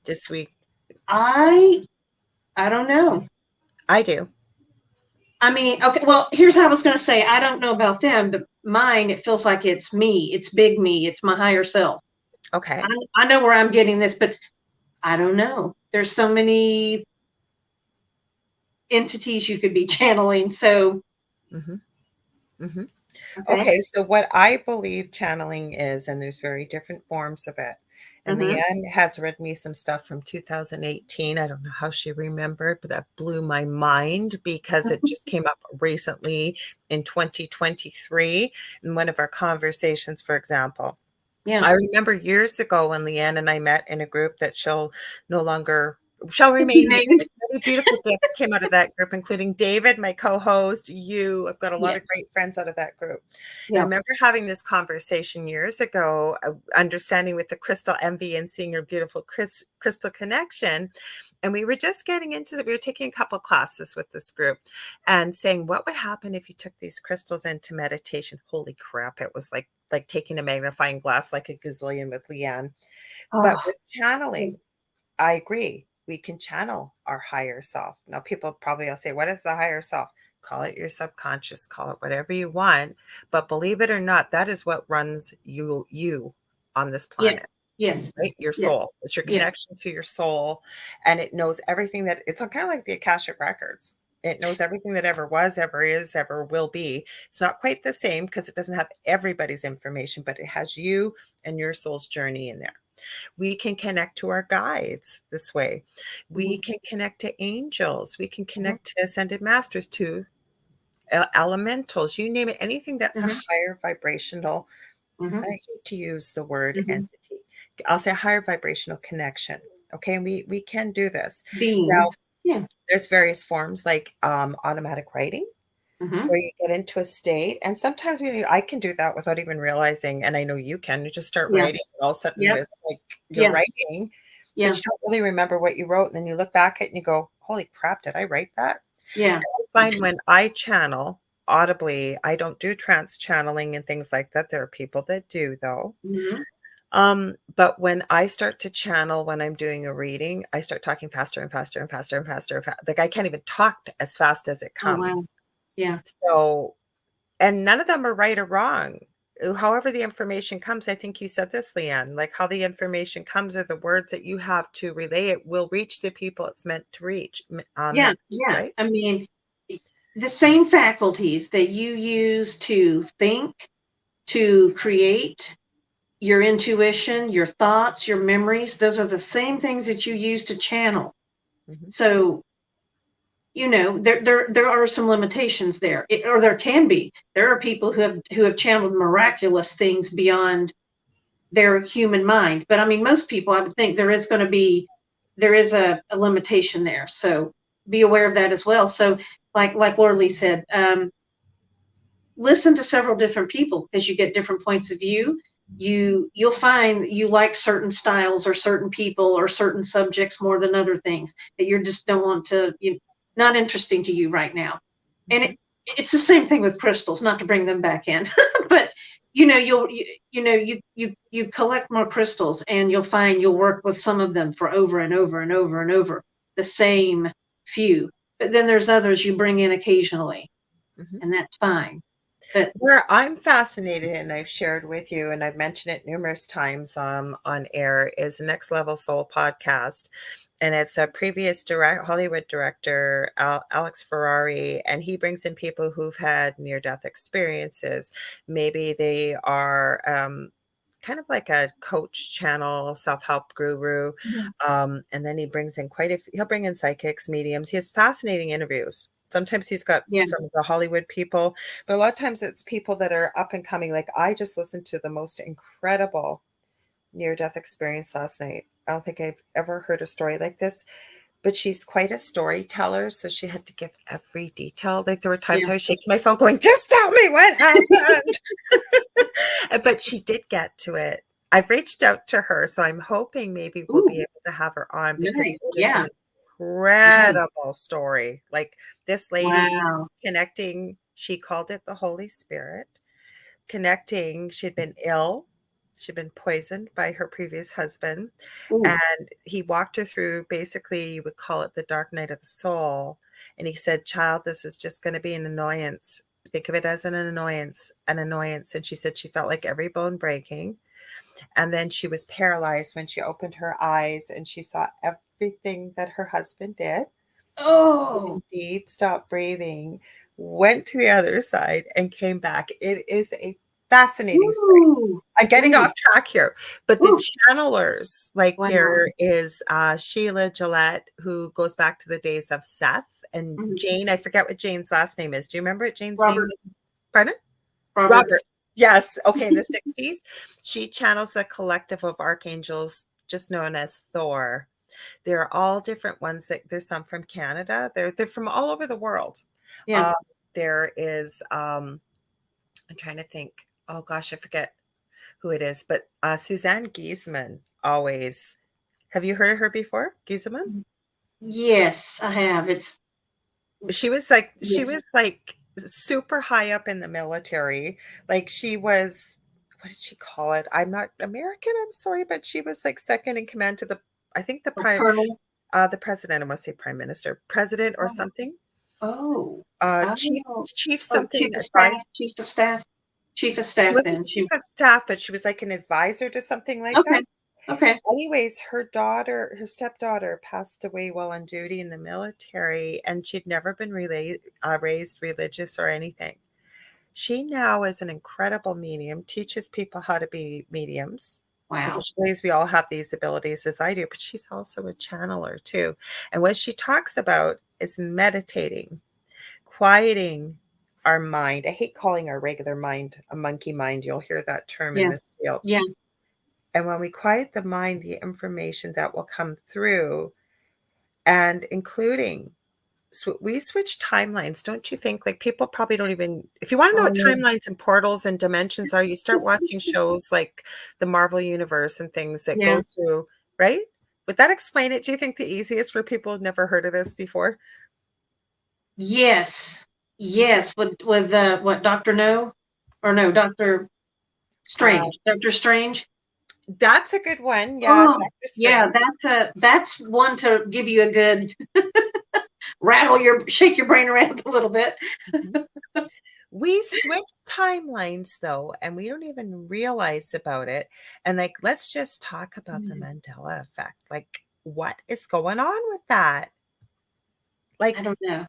This week? I don't know. I do. I mean, okay, well, here's how I was going to say, I don't know about them, but mine, it feels like it's me. It's big me. It's my higher self. Okay. I know where I'm getting this, but I don't know. There's so many entities you could be channeling. So. Okay, so what I believe channeling is, and there's very different forms of it. And Leigh Ann has read me some stuff from 2018. I don't know how she remembered, but that blew my mind because it just came up recently in 2023 in one of our conversations, for example. Yeah. I remember years ago when Leigh Ann and I met in a group that shall remain named. Many beautiful gifts came out of that group, including David, my co-host, you. I've got a lot of great friends out of that group. Yeah. I remember having this conversation years ago, understanding with the crystal envy and seeing your beautiful crystal connection. And we were just getting into we were taking a couple classes with this group and saying, what would happen if you took these crystals into meditation? Holy crap. It was like taking a magnifying glass like a gazillion with Leigh Ann. But with channeling, I agree. We can channel our higher self. Now, people probably will say, what is the higher self? Call it your subconscious, call it whatever you want. But believe it or not, that is what runs you on this planet. Yes. Right? Your soul. It's your connection to your soul. And it knows everything it's kind of like the Akashic records. It knows everything that ever was, ever is, ever will be. It's not quite the same because it doesn't have everybody's information, but it has you and your soul's journey in there. We can connect to our guides this way. We can connect to angels. We can connect to ascended masters, to elementals, you name it, anything that's a higher vibrational, I hate to use the word entity. I'll say higher vibrational connection. Okay. And we can do this. Beings. Now, there's various forms like automatic writing, where you get into a state. And sometimes I can do that without even realizing. And I know you can. You just start writing. And all of a sudden it's like you're writing, but you don't really remember what you wrote. And then you look back at it and you go, holy crap, did I write that? Yeah. I find when I channel audibly, I don't do trance channeling and things like that. There are people that do, though. But when I start to channel, when I'm doing a reading, I start talking faster and faster and faster and faster. Like I can't even talk as fast as it comes. Oh, wow. Yeah. So, and none of them are right or wrong. However the information comes, I think you said this, Leigh Ann, like how the information comes or the words that you have to relay it will reach the people it's meant to reach. Right? I mean, the same faculties that you use to think, to create, your intuition, your thoughts, your memories, those are the same things that you use to channel. So, there are some limitations there, or there can be. There are people who have channeled miraculous things beyond their human mind. But I mean, most people, I would think there is a limitation there. So be aware of that as well. So like Lorilei said, listen to several different people because you get different points of view. You'll find you like certain styles or certain people or certain subjects more than other things that you just don't want to, not interesting to you right now. And it's the same thing with crystals, not to bring them back in, but you collect more crystals and you'll find you'll work with some of them for over and over and over and over, the same few. But then there's others you bring in occasionally, and that's fine. But Where I'm fascinated, and I've shared with you, and I've mentioned it numerous times on air, is the Next Level Soul podcast. And it's a previous Hollywood director, Alex Ferrari, and he brings in people who've had near-death experiences. Maybe they are kind of like a coach channel, self-help guru. And then he brings in he'll bring in psychics, mediums. He has fascinating interviews. Sometimes he's got some of the Hollywood people, but a lot of times it's people that are up and coming. Like I just listened to the most incredible near-death experience last night. I don't think I've ever heard a story like this, but she's quite a storyteller. So she had to give every detail. Like there were times I was shaking my phone going, just tell me what happened. But she did get to it. I've reached out to her. So I'm hoping maybe we'll be able to have her on because it is an incredible story. Like this lady connecting, she called it the Holy Spirit, connecting. She'd been ill. She'd been poisoned by her previous husband. And he walked her through, basically, you would call it the dark night of the soul. And he said, child, this is just going to be an annoyance. Think of it as an annoyance, an annoyance. And she said she felt like every bone breaking. And then she was paralyzed when she opened her eyes and she saw everything that her husband did. Indeed, stopped breathing, went to the other side and came back. It is a fascinating story. I'm getting off track here, but the channelers, like there is Sheila Gillette, who goes back to the days of Seth, and Jane, I forget what Jane's last name is. Do you remember what Jane's name is? Pardon? Robert. Yes. Okay. In the 60s, she channels a collective of archangels just known as Thor. They're all different ones. There's some from Canada. They're from all over the world. There is, I'm trying to think. Oh gosh, I forget who it is, but Suzanne Giesman always. Have you heard of her before, Giesman? Yes, I have. She was like super high up in the military. Like she was, what did she call it? I'm not American, I'm sorry, but she was like second in command to I think the president, I must say prime minister, president or something. Chief something. Chief of staff then. Chief of staff, but she was like an advisor to something like that. Okay. Anyways, her stepdaughter passed away while on duty in the military, and she'd never been raised religious or anything. She now is an incredible medium, teaches people how to be mediums. Because she believes we all have these abilities as I do, but she's also a channeler too. And what she talks about is meditating, quieting our mind. I hate calling our regular mind a monkey mind. You'll hear that term in this field. And when we quiet the mind, the information that will come through, and including, we switch timelines, don't you think? Like people probably don't even, if you want to know what timelines and portals and dimensions are, you start watching shows like the Marvel Universe and things that go through, right? Would that explain it? Do you think the easiest for people who've never heard of this before? Yes. With what, Dr. No? Or no, Dr. Strange. Dr. Strange? That's a good one. Yeah. That's one to give you a good shake your brain around a little bit. We switch timelines though, and we don't even realize about it. And like, let's just talk about the Mandela effect. Like, what is going on with that? Like, I don't know.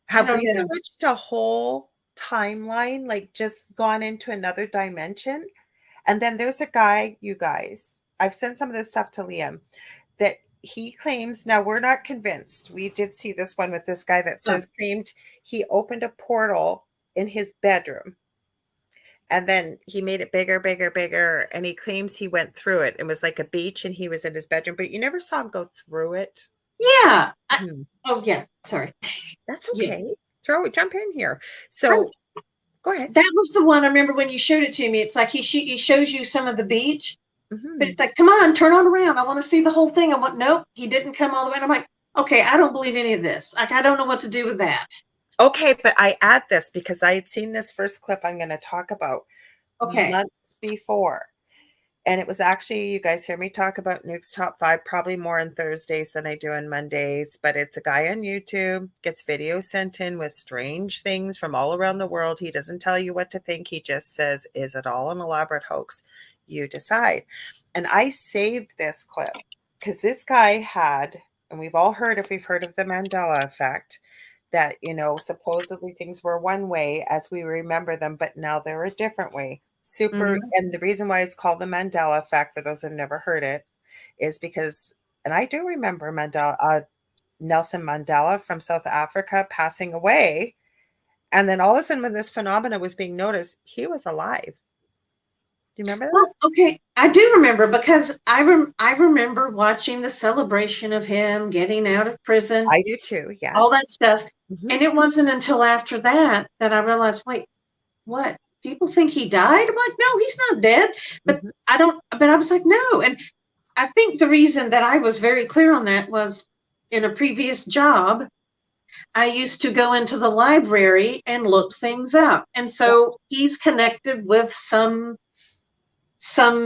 Have we switched a whole timeline, like just gone into another dimension? And then there's a guy, you guys, I've sent some of this stuff to Liam, that he claims, now we're not convinced. We did see this one with this guy that claimed he opened a portal in his bedroom. And then he made it bigger, bigger, bigger. And he claims he went through it. It was like a beach and he was in his bedroom, but you never saw him go through it. Yeah. Hmm. Oh, yeah. Sorry. That's Yeah. okay. Jump in here. So go ahead. That was the one I remember when you showed it to me. It's like he shows you some of the beach, but Mm-hmm. it's like, come on, turn on around. I want to see the whole thing. I want, nope, he didn't come all the way. And I'm like, okay, I don't believe any of this. Like, I don't know what to do with that. Okay, but I add this because I had seen this first clip I'm going to talk about Okay. months before. And it was actually, you guys hear me talk about Nuke's Top 5, probably more on Thursdays than I do on Mondays, but it's a guy on YouTube, gets videos sent in with strange things from all around the world. He doesn't tell you what to think. He just says, is it all an elaborate hoax? You decide. And I saved this clip because this guy had, and we've all heard, if we've heard of the Mandela effect, that, supposedly things were one way as we remember them, but now they're a different way. And the reason why it's called the Mandela effect, for those who've never heard it, is because, and I do remember Nelson Mandela from South Africa passing away. And then all of a sudden, when this phenomena was being noticed, he was alive. Do you remember that? Well, okay, I do remember because I remember watching the celebration of him getting out of prison, I do too. all Yes. that stuff. Mm-hmm. And it wasn't until after that that I realized, wait, what? People think he died? I'm like, no, he's not dead. But Mm-hmm. but I was like, no. And I think the reason that I was very clear on that was in a previous job, I used to go into the library and look things up. And so he's connected with some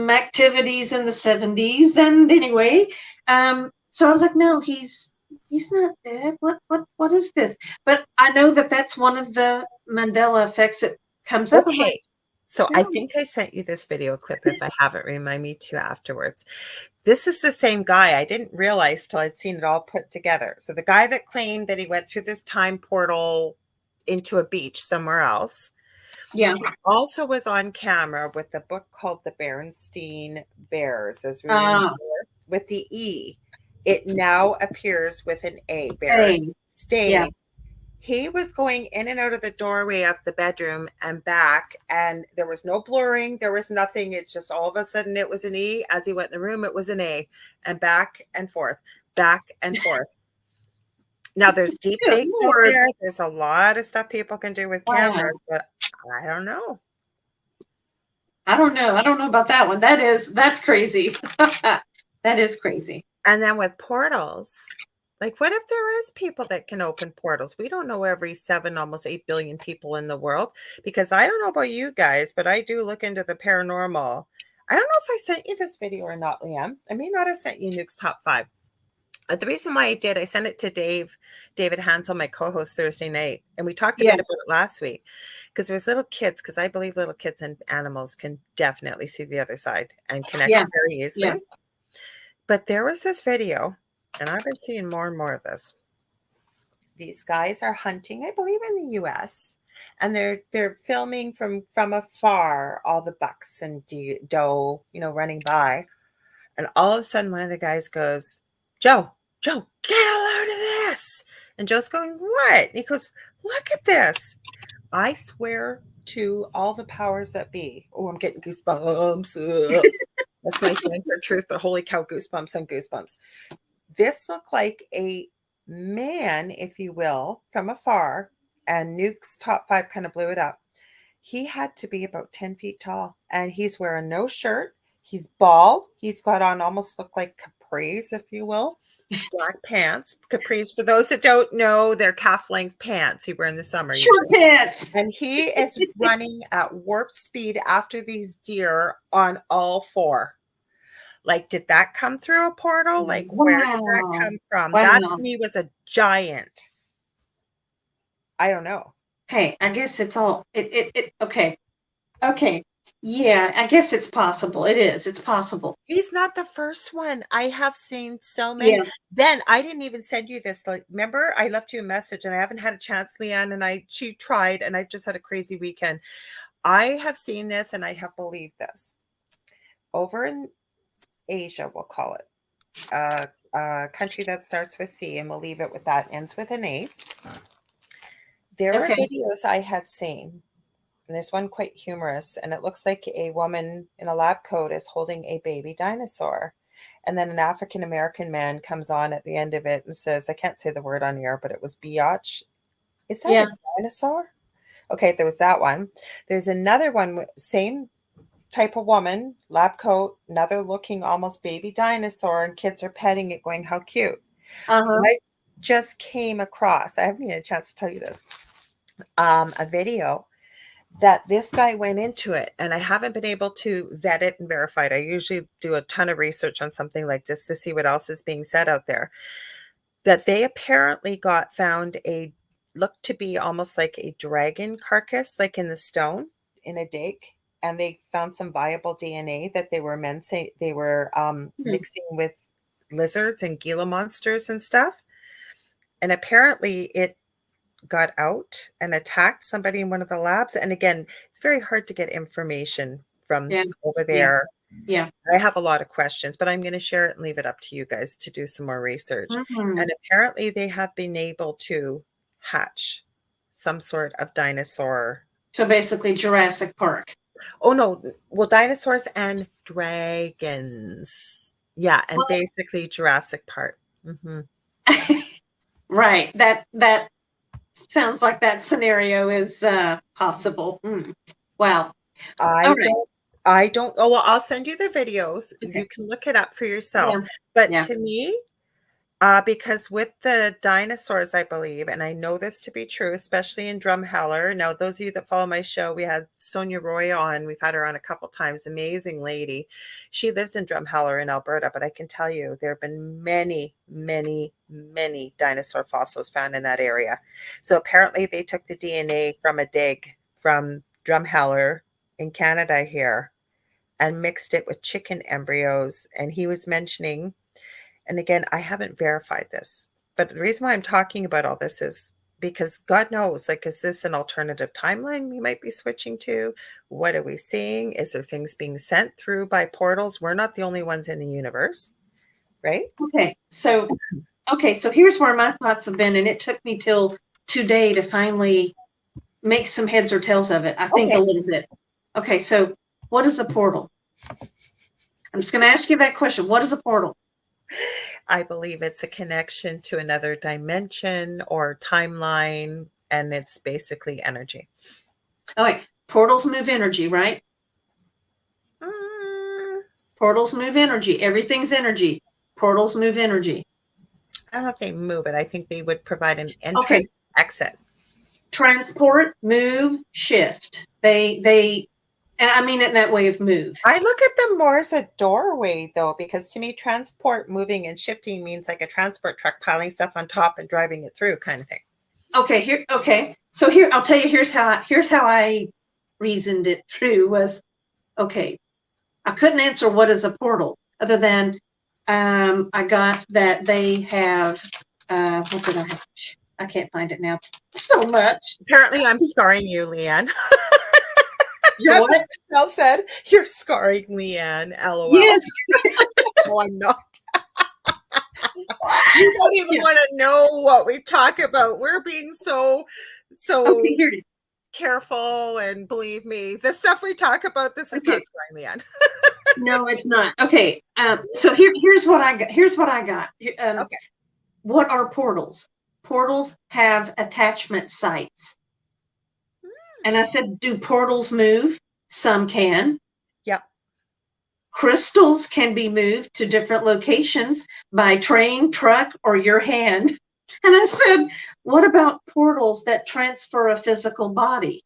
activities in the 70s. And anyway, so I was like, no, he's not dead. What is this? But I know that that's one of the Mandela effects that comes up. I'm like, Okay. So I no. think I sent you this video clip. If I haven't, remind me to afterwards. This is the same guy. I didn't realize till I'd seen it all put together. So the guy that claimed that he went through this time portal into a beach somewhere else. Yeah. He also was on camera with a book called The Berenstain Bears, as we remember, with the E. It now appears with an A, Yeah. Berenstain. He was going in and out of the doorway of the bedroom and back, and there was no blurring. There was nothing. It's just all of a sudden it was an E. As he went in the room, it was an A, and back and forth, back and forth. Now there's deep fakes out there. There's a lot of stuff people can do with cameras, but I don't know. I don't know. I don't know about that one. That's crazy. That is crazy. And then with portals, like, what if there is people that can open portals? We don't know every 7, almost 8 billion people in the world, because I don't know about you guys, but I do look into the paranormal. I don't know if I sent you this video or not, Leigh Ann. I may not have sent you Nuke's Top 5. The reason why I did, I sent it to David Hansel, my co-host, Thursday night, and we talked a bit about it last week, because there's little kids, because I believe little kids and animals can definitely see the other side and connect very easily. Yeah. But there was this video, and I've been seeing more and more of this. These guys are hunting, I believe, in the US, and they're filming from afar all the bucks and doe, running by. And all of a sudden, one of the guys goes, Joe, get a load of this. And Joe's going, what? And he goes, look at this. I swear to all the powers that be. Oh, I'm getting goosebumps. That's my sign for truth, but holy cow, goosebumps and goosebumps. This looked like a man, if you will, from afar, and Nuke's Top 5 kind of blew it up. He had to be about 10 feet tall, and he's wearing no shirt. He's bald. He's got on almost look like capris, if you will, black pants. Capris, for those that don't know, they're calf-length pants you wear in the summer. Short pants. And he is running at warp speed after these deer on all 4. Like, did that come through a portal? Like, where did that come from? Wow. That to me was a giant. I don't know. Hey, I guess it's all okay. Okay. Yeah, I guess it's possible. It is. It's possible. He's not the first one. I have seen so many. Yeah. Ben, I didn't even send you this. Like, remember, I left you a message and I haven't had a chance, Leigh Ann, and she tried, and I've just had a crazy weekend. I have seen this and I have believed this. Over in Asia, we'll call it, a country that starts with C, and we'll leave it with that, ends with an A. There are videos I had seen. And there's one quite humorous, and it looks like a woman in a lab coat is holding a baby dinosaur. And then an African American man comes on at the end of it and says, I can't say the word on air, but it was biatch. Is that Yeah. a dinosaur? Okay, there was that one. There's another one, same type of woman, lab coat, another looking almost baby dinosaur, and kids are petting it, going, how cute. Uh-huh. I just came across, I haven't had a chance to tell you this, a video that this guy went into it, and I haven't been able to vet it and verify it. I usually do a ton of research on something like this to see what else is being said out there. That they apparently got found a looked to be almost like a dragon carcass, like in the stone in a dig, and they found some viable DNA that they were Hmm. mixing with lizards and Gila monsters and stuff. And apparently it got out and attacked somebody in one of the labs. And again, it's very hard to get information from Yeah. over Yeah. there. Yeah. I have a lot of questions, but I'm going to share it and leave it up to you guys to do some more research. Mhm. And apparently they have been able to hatch some sort of dinosaur. So basically Jurassic Park. Oh no, well, dinosaurs and dragons. Yeah, and Well, basically Jurassic Park. Mhm. right. That sounds like that scenario is possible. Mm. Wow. All I right. don't I don't oh, well, I'll send you the videos. Okay. You can look it up for yourself. Yeah. But Yeah. to me, because with the dinosaurs, I believe, and I know this to be true, especially in Drumheller. Now, those of you that follow my show, we had Sonia Roy on. We've had her on a couple times. Amazing lady. She lives in Drumheller in Alberta, but I can tell you there have been many, many, many dinosaur fossils found in that area. So apparently they took the DNA from a dig from Drumheller in Canada here and mixed it with chicken embryos. And he was mentioning, and again, I haven't verified this, but the reason why I'm talking about all this is because God knows, like, is this an alternative timeline we might be switching to? What are we seeing? Is there things being sent through by portals? We're not the only ones in the universe, right? Okay. So here's where my thoughts have been, and it took me till today to finally make some heads or tails of it. I think a Okay. little bit. Okay, so what is a portal? I'm just going to ask you that question. What is a portal? I believe it's a connection to another dimension or timeline, and it's basically energy. Okay, portals move energy, right? Mm, Portals move energy. Everything's energy. Portals move energy. I don't know if they move it. I think they would provide an Okay, entrance exit. transport, move, shift. And I mean it in that way of move. I look at them more as a doorway, though, because to me, transport, moving, and shifting means like a transport truck piling stuff on top and driving it through, kind of thing. Okay, Okay, so here I'll tell you. Here's how I reasoned it through. Was okay. I couldn't answer what is a portal, other than I got that they have. What did I have? I can't find it now. So much. Apparently, I'm scarring you, Leigh Ann. You're That's what? what Michelle said. You're scarring Leigh Ann. LOL. Yes. No, I'm not. You don't even Yeah. want to know what we talk about. We're being so Okay, here it is. careful, and believe me, the stuff we talk about, this is not Okay. scarring Leigh Ann. No, it's not. Okay. So here's what I got. Here's what I got. Okay. What are portals? Portals have attachment sites. And I said, do portals move? Some can. Yep. Crystals can be moved to different locations by train, truck, or your hand. And I said, what about portals that transfer a physical body?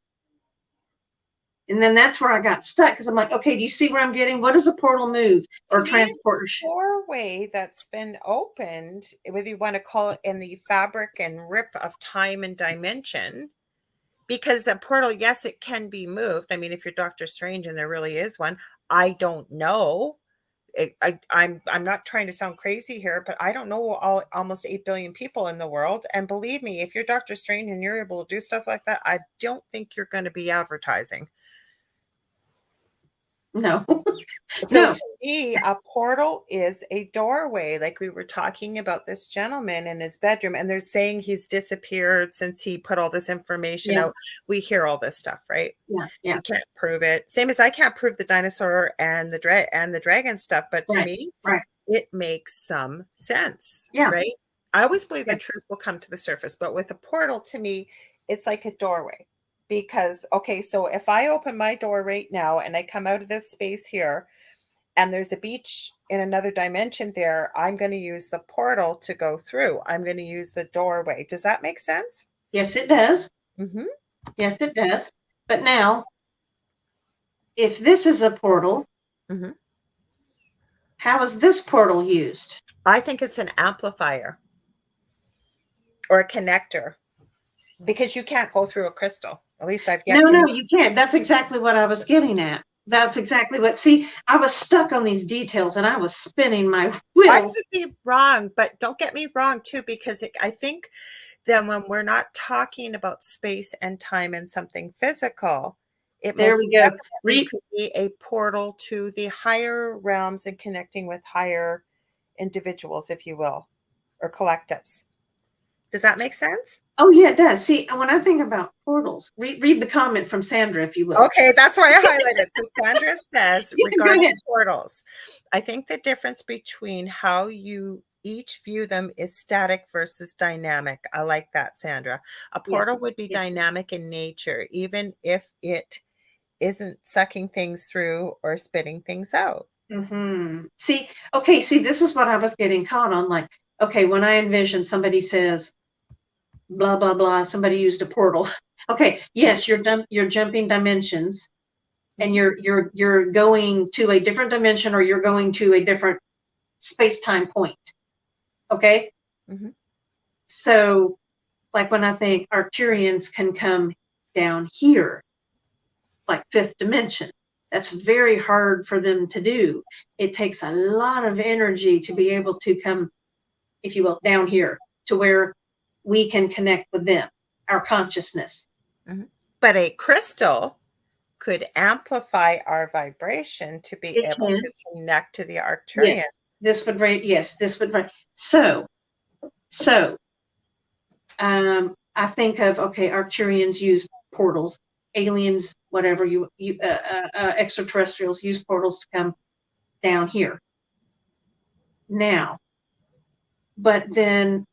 And then that's where I got stuck, because I'm like, okay, do you see where I'm getting? What does a portal move To or me, it's transport? a doorway that's been opened, whether you want to call it in the fabric and rip of time and dimension. Because a portal, yes, it can be moved. I mean, if you're Doctor Strange and there really is one, I don't know. I'm not trying to sound crazy here, but I don't know almost 8 billion people in the world. And believe me, if you're Doctor Strange and you're able to do stuff like that, I don't think you're going to be advertising. No. So No. to me, a portal is a doorway. Like we were talking about this gentleman in his bedroom, and they're saying he's disappeared since he put all this information Yeah. out. We hear all this stuff, right? Yeah. Yeah. We can't prove it. Same as I can't prove the dinosaur and the dragon stuff, but to Right. me, Right. it makes some sense, Yeah. right? I always believe Yeah. the truth will come to the surface, but with a portal, to me, it's like a doorway. Because, okay, so if I open my door right now and I come out of this space here, and there's a beach in another dimension there, I'm going to use the portal to go through. I'm going to use the doorway. Does that make sense? Yes, it does. Mm-hmm. Yes, it does. But now, if this is a portal, Mm-hmm. how is this portal used? I think it's an amplifier or a connector because you can't go through a crystal. At least I've No, yet to no, meet. you can't. That's exactly what I was getting at. That's exactly what. See, I was stuck on these details and I was spinning my I wheels. could be wrong, but don't get me wrong too, because I think that when we're not talking about space and time and something physical, it There most we go. definitely could be a portal to the higher realms and connecting with higher individuals, if you will, or collectives. Does that make sense? Oh, yeah, it does. See, when I think about portals, read the comment from Sandra, if you will. Okay, that's why I highlighted. So Sandra says Yeah, go regarding ahead. portals, I think the difference between how you each view them is static versus dynamic. I like that, Sandra. A Yes, portal would be yes. dynamic in nature, even if it isn't sucking things through or spitting things out. See, okay, see, this is what I was getting caught on. Like, okay, when I envision somebody says, blah, blah, blah, somebody used a portal. Okay, yes, you're jumping dimensions and Mhm, you're going to a different dimension or you're going to a different space-time point. Okay? mhm. So, like when I think Arcturians can come down here, like fifth dimension, that's very hard for them to do. It takes a lot of energy to be able to come, if you will, down here to where we can connect with them, our consciousness. Mhm. But a crystal could amplify our vibration to be It able can. to connect to the Yes. Arcturian. This would rate, yes, this would rate. So I think of, okay, Arcturians use portals, aliens, whatever extraterrestrials use portals to come down here. Now, but then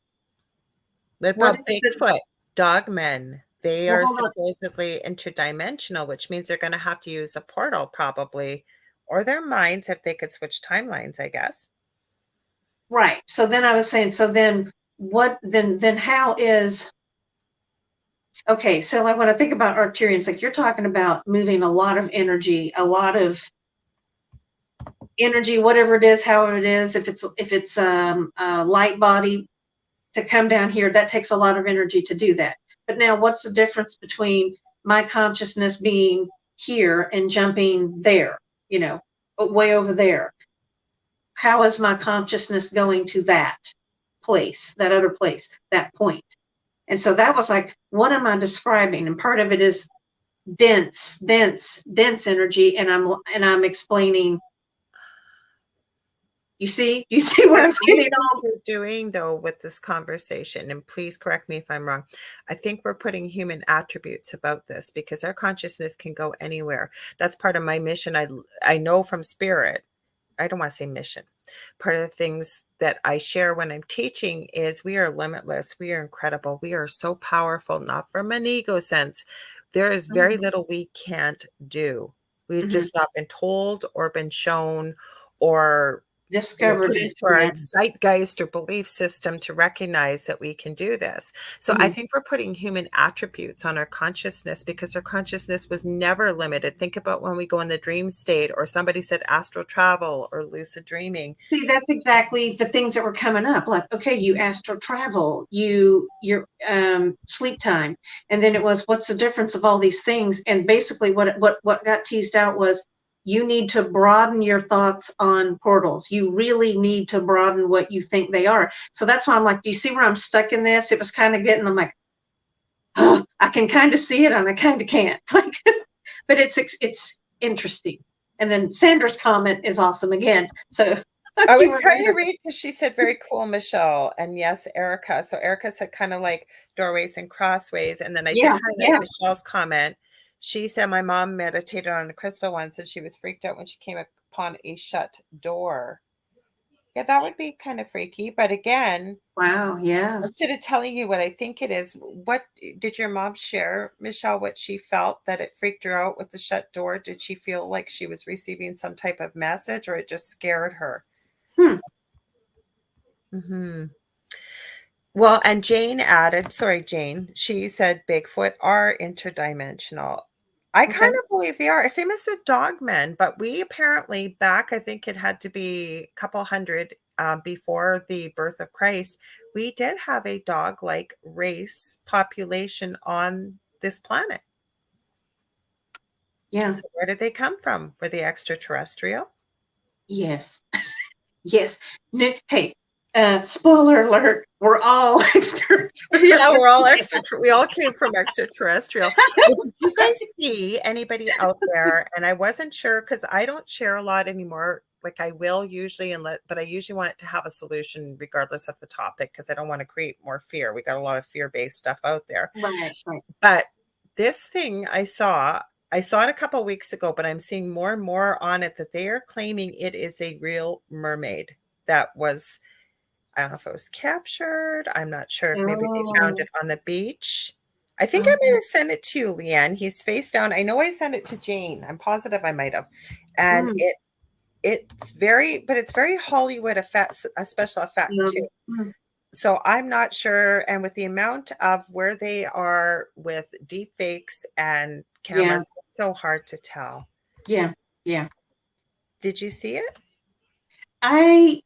What what about is the, Bigfoot, dogmen? They well, are hold on. supposedly interdimensional, which means they're going to have to use a portal probably, or their minds if they could switch timelines, I guess. Right. So then I was saying, so then what, then how is, okay, so like when I think about Arcturians, like you're talking about moving a lot of energy, whatever it is, however it is, if it's a light body to come down here, that takes a lot of energy to do that. But now what's the difference between my consciousness being here and jumping there, way over there? How is my consciousness going to that place, that other place, that point? And so that was like, what am I describing? And part of it is dense energy, and I'm explaining. You see where What I'm I getting think all. we're doing, though, with this conversation, and please correct me if I'm wrong, I think we're putting human attributes about this because our consciousness can go anywhere. That's part of my mission. I know from spirit. I don't want to say mission. Part of the things that I share when I'm teaching is we are limitless. We are incredible. We are so powerful, not from an ego sense. There is very little we can't do. We've Mhm. just not been told or been shown or Discovered put it. into our Yeah. zeitgeist or belief system to recognize that we can do this. So I Mhm. think we're putting human attributes on our consciousness because our consciousness was never limited. Think about when we go in the dream state, or somebody said astral travel or lucid dreaming. See, that's exactly the things that were coming up. Like, okay, you astral travel, your sleep time, and then it was, what's the difference of all these things? And basically, what got teased out was, you need to broaden your thoughts on portals. You really need to broaden what you think they are. So that's why I'm like, do you see where I'm stuck in this? It was kind of getting, I'm like, oh, I can kind of see it and I kind of can't. Like, but it's interesting. And then Sandra's comment is awesome again. So I you was were trying to there. read because she said very cool, Michelle. And yes, Erica. So Erica said kind of like doorways and crossways. And then I did Yeah, highlight yeah. Michelle's comment. She said my mom meditated on a crystal once and she was freaked out when she came upon a shut door. Yeah, that would be kind of freaky. But again, Wow, yeah. instead of telling you what I think it is, what did your mom share, Michelle, what she felt that it freaked her out with the shut door? Did she feel like she was receiving some type of message or it just scared her? Hmm. Hmm. Well, and Jane added, sorry, Jane, she said Bigfoot are interdimensional. I Okay. kind of believe they are. Same as the dogmen, but we apparently back, I think it had to be a couple hundred before the birth of Christ, we did have a dog-like race population on this planet. Yeah. So where did they come from? Were they extraterrestrial? Yes. Yes. Hey, spoiler alert, we're all Yeah, extraterrestrial. we're all we all came from extraterrestrial. Well, did you guys see anybody out there? And I wasn't sure because I don't share a lot anymore. Like I will usually, but I usually want it to have a solution regardless of the topic because I don't want to create more fear. We got a lot of fear-based stuff out there. Right, right. But this thing I saw it a couple of weeks ago, but I'm seeing more and more on it that they are claiming it is a real mermaid that was I don't know if it was captured. I'm not sure if maybe they found Oh, it on the beach. I think I may oh, have sent it to you, Leigh Ann. He's face down. I know I sent it to Jane. I'm positive I might have. And mm, it's very Hollywood effects, a special effect too. mm, So I'm not sure. And with the amount of where they are with deep fakes and yeah, cameras, it's so hard to tell. yeah, yeah. Did you see it? I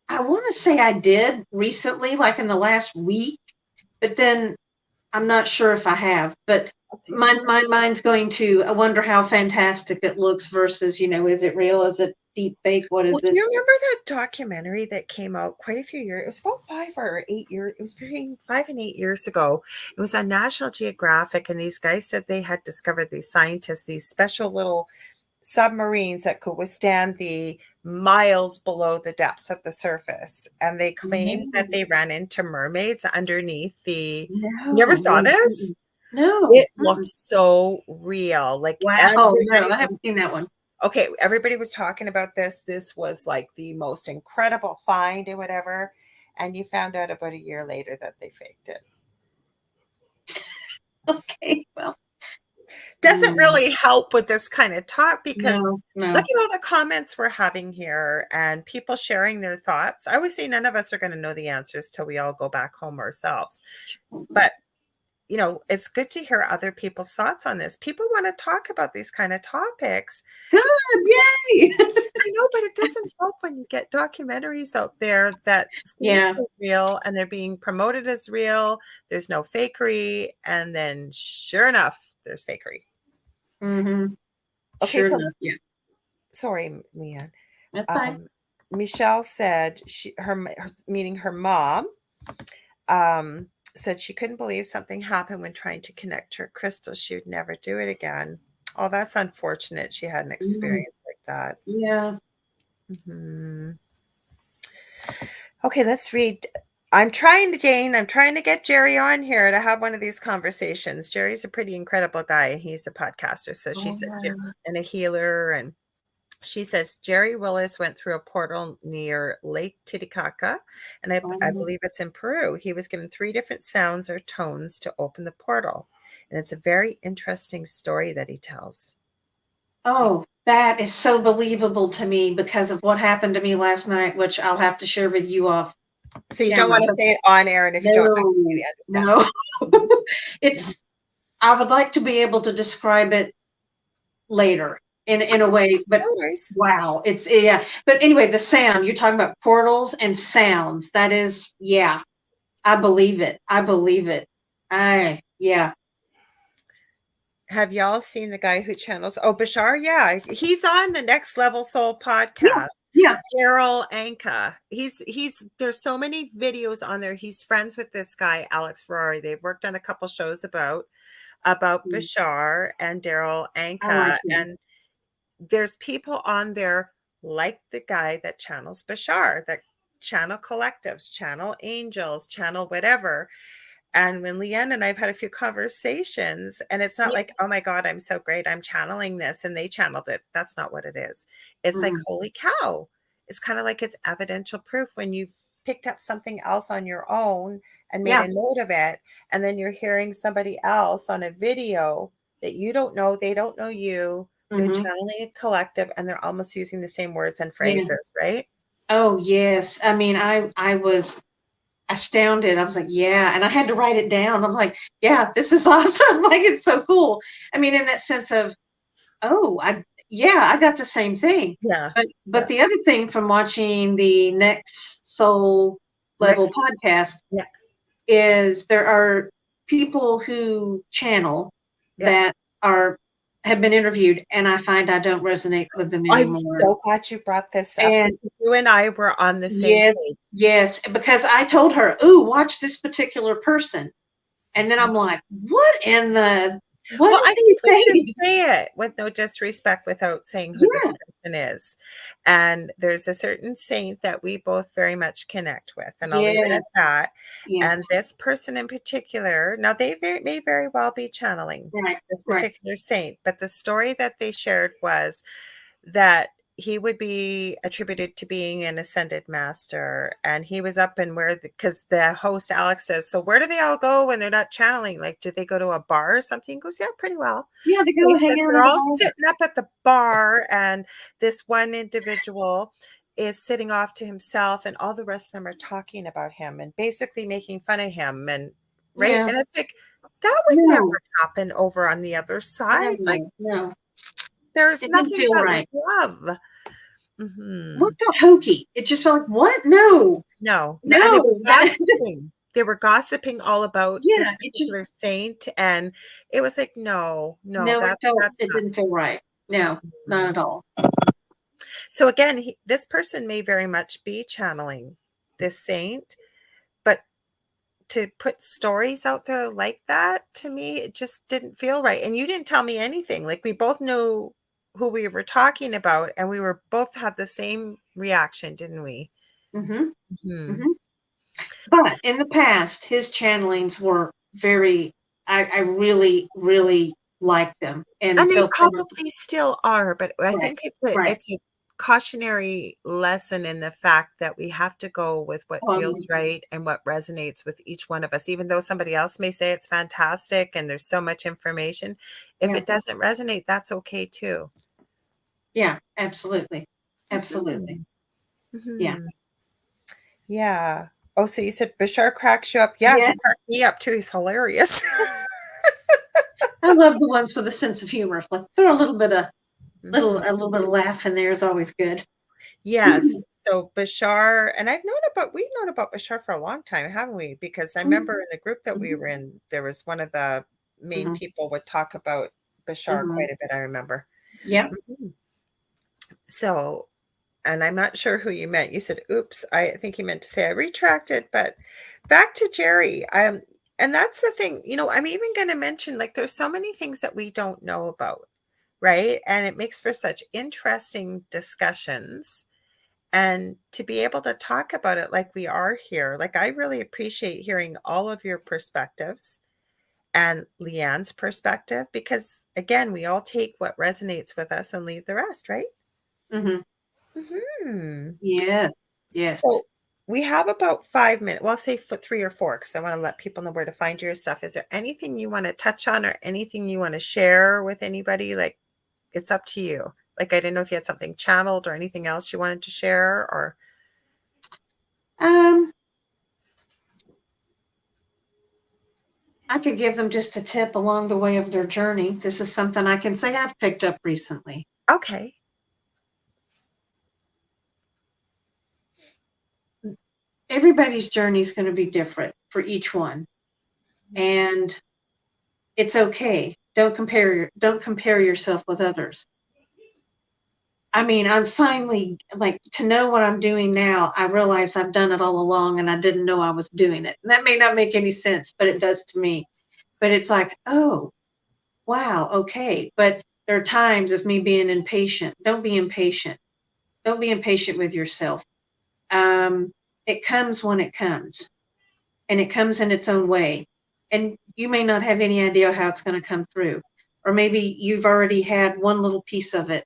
I want to say I did recently, like in the last week, but then I'm not sure if I have. But Let's see if I my mind's going to, I wonder how fantastic it looks versus, is it real? Is it deep fake? What Well, is do it? you remember that documentary that came out quite a few years? It was about 5 or 8 years. It was between 5 and 8 years ago. It was on National Geographic, and these guys said they had discovered these scientists, these special little submarines that could withstand the miles below the depths of the surface. And they claimed that No, they ran into mermaids underneath the. You never no, saw no, this? mm-mm. No. It looked so real. Like Wow, no, everybody I was haven't seen that one. okay, everybody was talking about this. This was like the most incredible find or whatever. And you found out about a year later that they faked it. Okay, well, Doesn't mm, really help with this kind of talk because no, look no. at all the comments we're having here and people sharing their thoughts. I always say none of us are going to know the answers till we all go back home ourselves. But it's good to hear other people's thoughts on this. People want to talk about these kind of topics. Good, yay! I know, but it doesn't help when you get documentaries out there that seem Yeah. so real and they're being promoted as real. There's no fakery. And then sure enough, there's fakery. Mm-hmm. Okay, Sure so enough, yeah. sorry, Leanne. That's fine. Michelle said meaning her mom, um, said she couldn't believe something happened when trying to connect her crystal. She would never do it again. Oh, that's unfortunate. She had an Mm, experience like that. yeah. Mhm. Okay, let's read. Jane, I'm trying to get Jerry on here to have one of these conversations. Jerry's a pretty incredible guy. He's a podcaster. So she Oh, said, yeah. and a healer. And she says, Jerry Willis went through a portal near Lake Titicaca. And I Oh, believe it's in Peru. He was given 3 different sounds or tones to open the portal. And it's a very interesting story that he tells. oh, that is so believable to me because of what happened to me last night, which I'll have to share with you off So you don't camera. want to But say it on air. And if you don't, I no, completely understand. no. Mhm. It's, I would like to be able to describe it later in a way, but No worries. wow, it's, yeah. But anyway, the sound, you're talking about portals and sounds. That is, yeah, I believe it. I believe it. Yeah. Have y'all seen the guy who channels? Oh, Bashar, yeah, he's on the Next Level Soul Yeah. podcast. Yeah. Daryl Anka. He's there's so many videos on there. He's friends with this guy, Alex Ferrari. They've worked on a couple shows about Mm, Bashar and Daryl I like Anka. him. And there's people on there like the guy that channels Bashar, that channel collectives, channel angels, channel whatever. And when Leigh Ann and I've had a few conversations, and it's not like, oh my God, I'm so great, I'm channeling this, and they channeled it. That's not what it is. It's like, holy cow. It's kind of like it's evidential proof when you've picked up something else on your own and made a note of it, and then you're hearing somebody else on a video that you don't know, they don't know you, they're channeling a collective, and they're almost using the same words and phrases, right? Oh, yes. I mean, I was astounded. I was like, yeah. And I had to write it down. I'm like, yeah, this is awesome. Like, it's so cool. I mean, in that sense of, oh, I got the same thing. Yeah. But the other thing from watching the Next Soul Level podcast is there are people who channel that have been interviewed, and I find I don't resonate with them anymore. I'm so glad you brought this up. And you and I were on the same page. Yes, because I told her, "Ooh, watch this particular person," and then I'm like, "What in the?" What well, I can say it with no disrespect without saying who this person is. And there's a certain saint that we both very much connect with, and I'll leave it at that. And this person in particular, now they may very well be channeling this particular saint, but the story that they shared was that he would be attributed to being an ascended master, and he was up and because the host Alex says, so where do they all go when they're not channeling? Like, do they go to a bar or something? He goes, yeah, pretty well. Yeah, they go hang out. They're all sitting up at the bar, and this one individual is sitting off to himself, and all the rest of them are talking about him and basically making fun of him, and and it's like, that would never happen over on the other side. No. There's nothing but love. What felt hokey? It just felt like, what? No. They were gossiping all about this particular saint, and it was like, no, it didn't feel right. No, not at all. So again, this person may very much be channeling this saint, but to put stories out there like that, to me, it just didn't feel right. And you didn't tell me anything. Like, we both knew who we were talking about, and we were both had the same reaction, didn't we? But in the past, his channelings were very, I really, really liked them. And they probably still are, but I think it's a cautionary lesson in the fact that we have to go with what feels right and what resonates with each one of us, even though somebody else may say it's fantastic and there's so much information. If it doesn't resonate, that's okay too. Yeah, absolutely. Absolutely. Yeah. Oh, so you said Bashar cracks you up. Yeah, he cracked me up too. He's hilarious. I love the ones with a sense of humor. Like, throw a little bit of a little bit of laugh in there is always good. Yes. So Bashar, and we've known about Bashar for a long time, haven't we? Because I remember in the group that we were in, there was one of the main people would talk about Bashar quite a bit, I remember. Yeah. So, and I'm not sure who you meant. You said, oops, I think you meant to say I retracted, but back to Jerry. And that's the thing, I'm even going to mention, like, there's so many things that we don't know about, right? And it makes for such interesting discussions, and to be able to talk about it like we are here. Like, I really appreciate hearing all of your perspectives and Leigh Ann's perspective, because again, we all take what resonates with us and leave the rest, right? Yeah. So we have about 5 minutes. Well, I'll say 3 or 4, because I want to let people know where to find your stuff. Is there anything you want to touch on or anything you want to share with anybody? Like, it's up to you. Like, I didn't know if you had something channeled or anything else you wanted to share, or. I could give them just a tip along the way of their journey. This is something I can say I've picked up recently. Okay. Everybody's journey is going to be different for each one. And it's okay. Don't compare yourself with others. I mean, I'm finally, like, to know what I'm doing now, I realize I've done it all along and I didn't know I was doing it. And that may not make any sense, but it does to me. But it's like, oh, wow, okay. But There are times of me being impatient. Don't be impatient. Don't be impatient with yourself. It comes when it comes, and it comes in its own way. And you may not have any idea how it's going to come through. Or maybe you've already had one little piece of it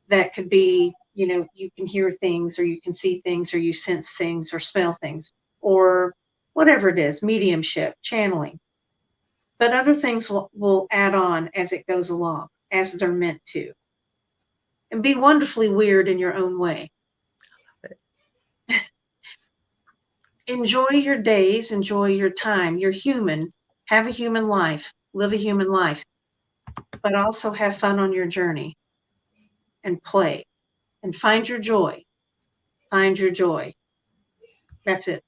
that could be, you can hear things, or you can see things, or you sense things, or smell things, or whatever it is, mediumship, channeling. But other things will add on as it goes along, as they're meant to. And be wonderfully weird in your own way. Enjoy your days, enjoy your time. You're human. Have a human life, live a human life, but also have fun on your journey and play and find your joy. Find your joy. That's it.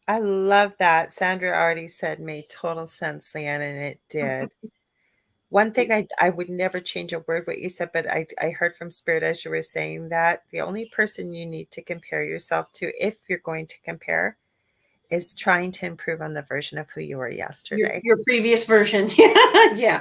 I love that. Sandra already said made total sense, Leigh Ann, and it did. One thing I would never change a word what you said, but I heard from Spirit as you were saying that the only person you need to compare yourself to, if you're going to compare, is trying to improve on the version of who you were yesterday. Your previous version. Yeah.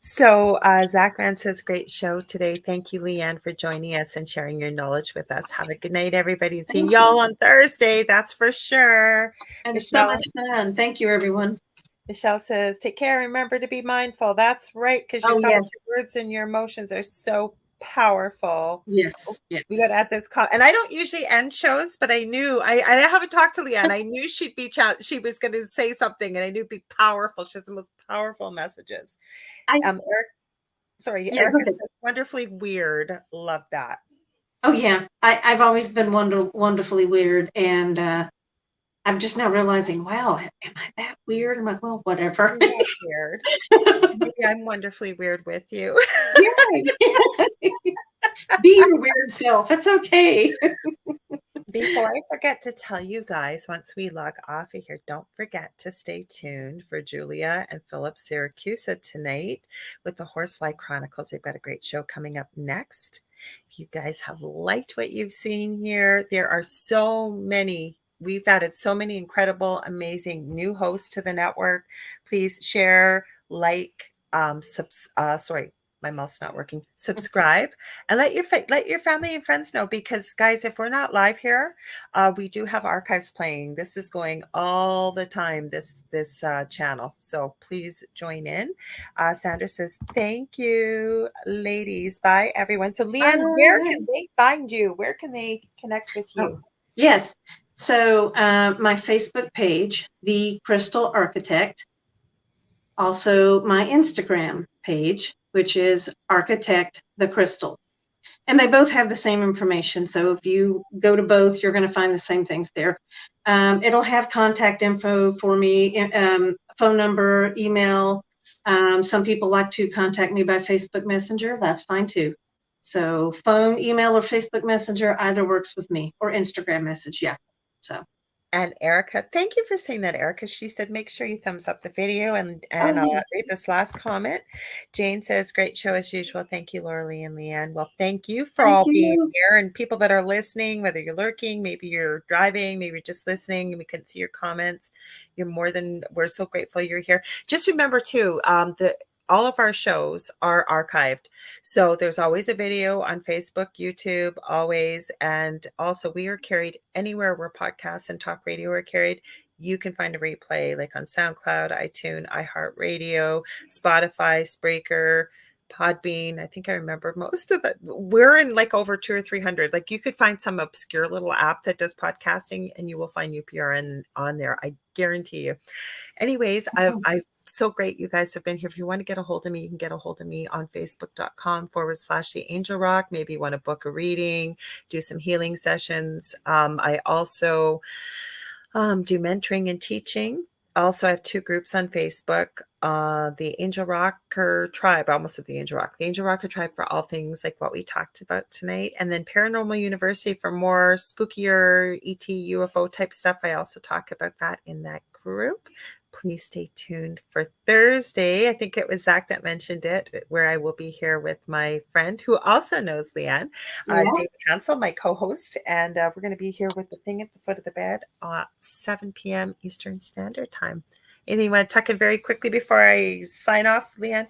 So Zachman says, great show today. Thank you, Leigh Ann, for joining us and sharing your knowledge with us. Have a good night, everybody. And see y'all on Thursday. That's for sure. And Michelle, so much fun. Thank you, everyone. Michelle says, take care. Remember to be mindful. That's right, because your thoughts, your words, and your emotions are so powerful. Yes. We got to add this and I don't usually end shows, but I knew I haven't talked to Leigh Ann. I knew she was going to say something, and I knew it'd be powerful. She has the most powerful messages. Erica says, wonderfully weird. Love that. Oh yeah, I've always been wonderfully weird, and I'm just now realizing, wow, am I that weird? I'm like, well, whatever. You're not weird. Maybe I'm wonderfully weird with you. Yeah. Be your weird self. It's okay. Before I forget to tell you guys, once we log off of here, don't forget to stay tuned for Julia and Philip Syracuse tonight with the Horsefly Chronicles. They've got a great show coming up next. If you guys have liked what you've seen here, there are so many. We've added so many incredible, amazing new hosts to the network. Please share, like, my mouth's not working. Subscribe and let your family and friends know, because guys, if we're not live here, we do have archives playing. This is going all the time, this channel. So please join in. Sandra says, thank you, ladies. Bye, everyone. So Leigh Ann, where can they find you? Where can they connect with you? Yes. So my Facebook page, The Crystal Architect. Also my Instagram page, which is Architect the Crystal. And they both have the same information. So if you go to both, you're going to find the same things there. It'll have contact info for me, phone number, email. Some people like to contact me by Facebook Messenger. That's fine too. So phone, email, or Facebook Messenger, either works with me, or Instagram message. Yeah. So. And Erica, thank you for saying that, Erica. She said, make sure you thumbs up the video, and I'll read this last comment. Jane says, great show as usual. Thank you, Lorilei and Leigh Ann. Well, thank you for all being here, and people that are listening, whether you're lurking, maybe you're driving, maybe you're just listening, and we couldn't see your comments. We're so grateful you're here. Just remember too, all of our shows are archived. So there's always a video on Facebook, YouTube, always. And also we are carried anywhere where podcasts and talk radio are carried. You can find a replay like on SoundCloud, iTunes, iHeartRadio, Spotify, Spreaker, Podbean. I think I remember most of that. We're in like over 200 or 300. Like you could find some obscure little app that does podcasting and you will find UPRN on there. I guarantee you. Anyways, I so great you guys have been here. If you want to get a hold of me, you can get a hold of me on facebook.com/The Angel Rock. Maybe you want to book a reading, do some healing sessions. I also do mentoring and teaching. Also, I have 2 groups on Facebook, the Angel Rocker Tribe, almost at the Angel Rocker Tribe for all things like what we talked about tonight. And then Paranormal University for more spookier ET UFO type stuff. I also talk about that in that group. Please stay tuned for Thursday. I think it was Zach that mentioned it, where I will be here with my friend who also knows Leigh Ann, David Hansel, my co-host. And we're going to be here with the thing at the foot of the bed at 7 p.m. Eastern Standard Time. Anything you want to tuck in very quickly before I sign off, Leigh Ann?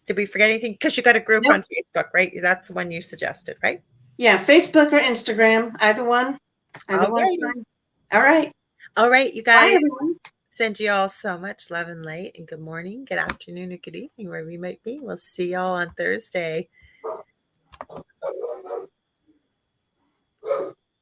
Did we forget anything? Because you got a group Nope. on Facebook, right? That's the one you suggested, right? Yeah, Facebook or Instagram, either one. Either one's fine. All right. All right, you Bye, guys. everyone. Send you all so much love and light, and good morning, good afternoon, or good evening, wherever you might be. We'll see y'all on Thursday.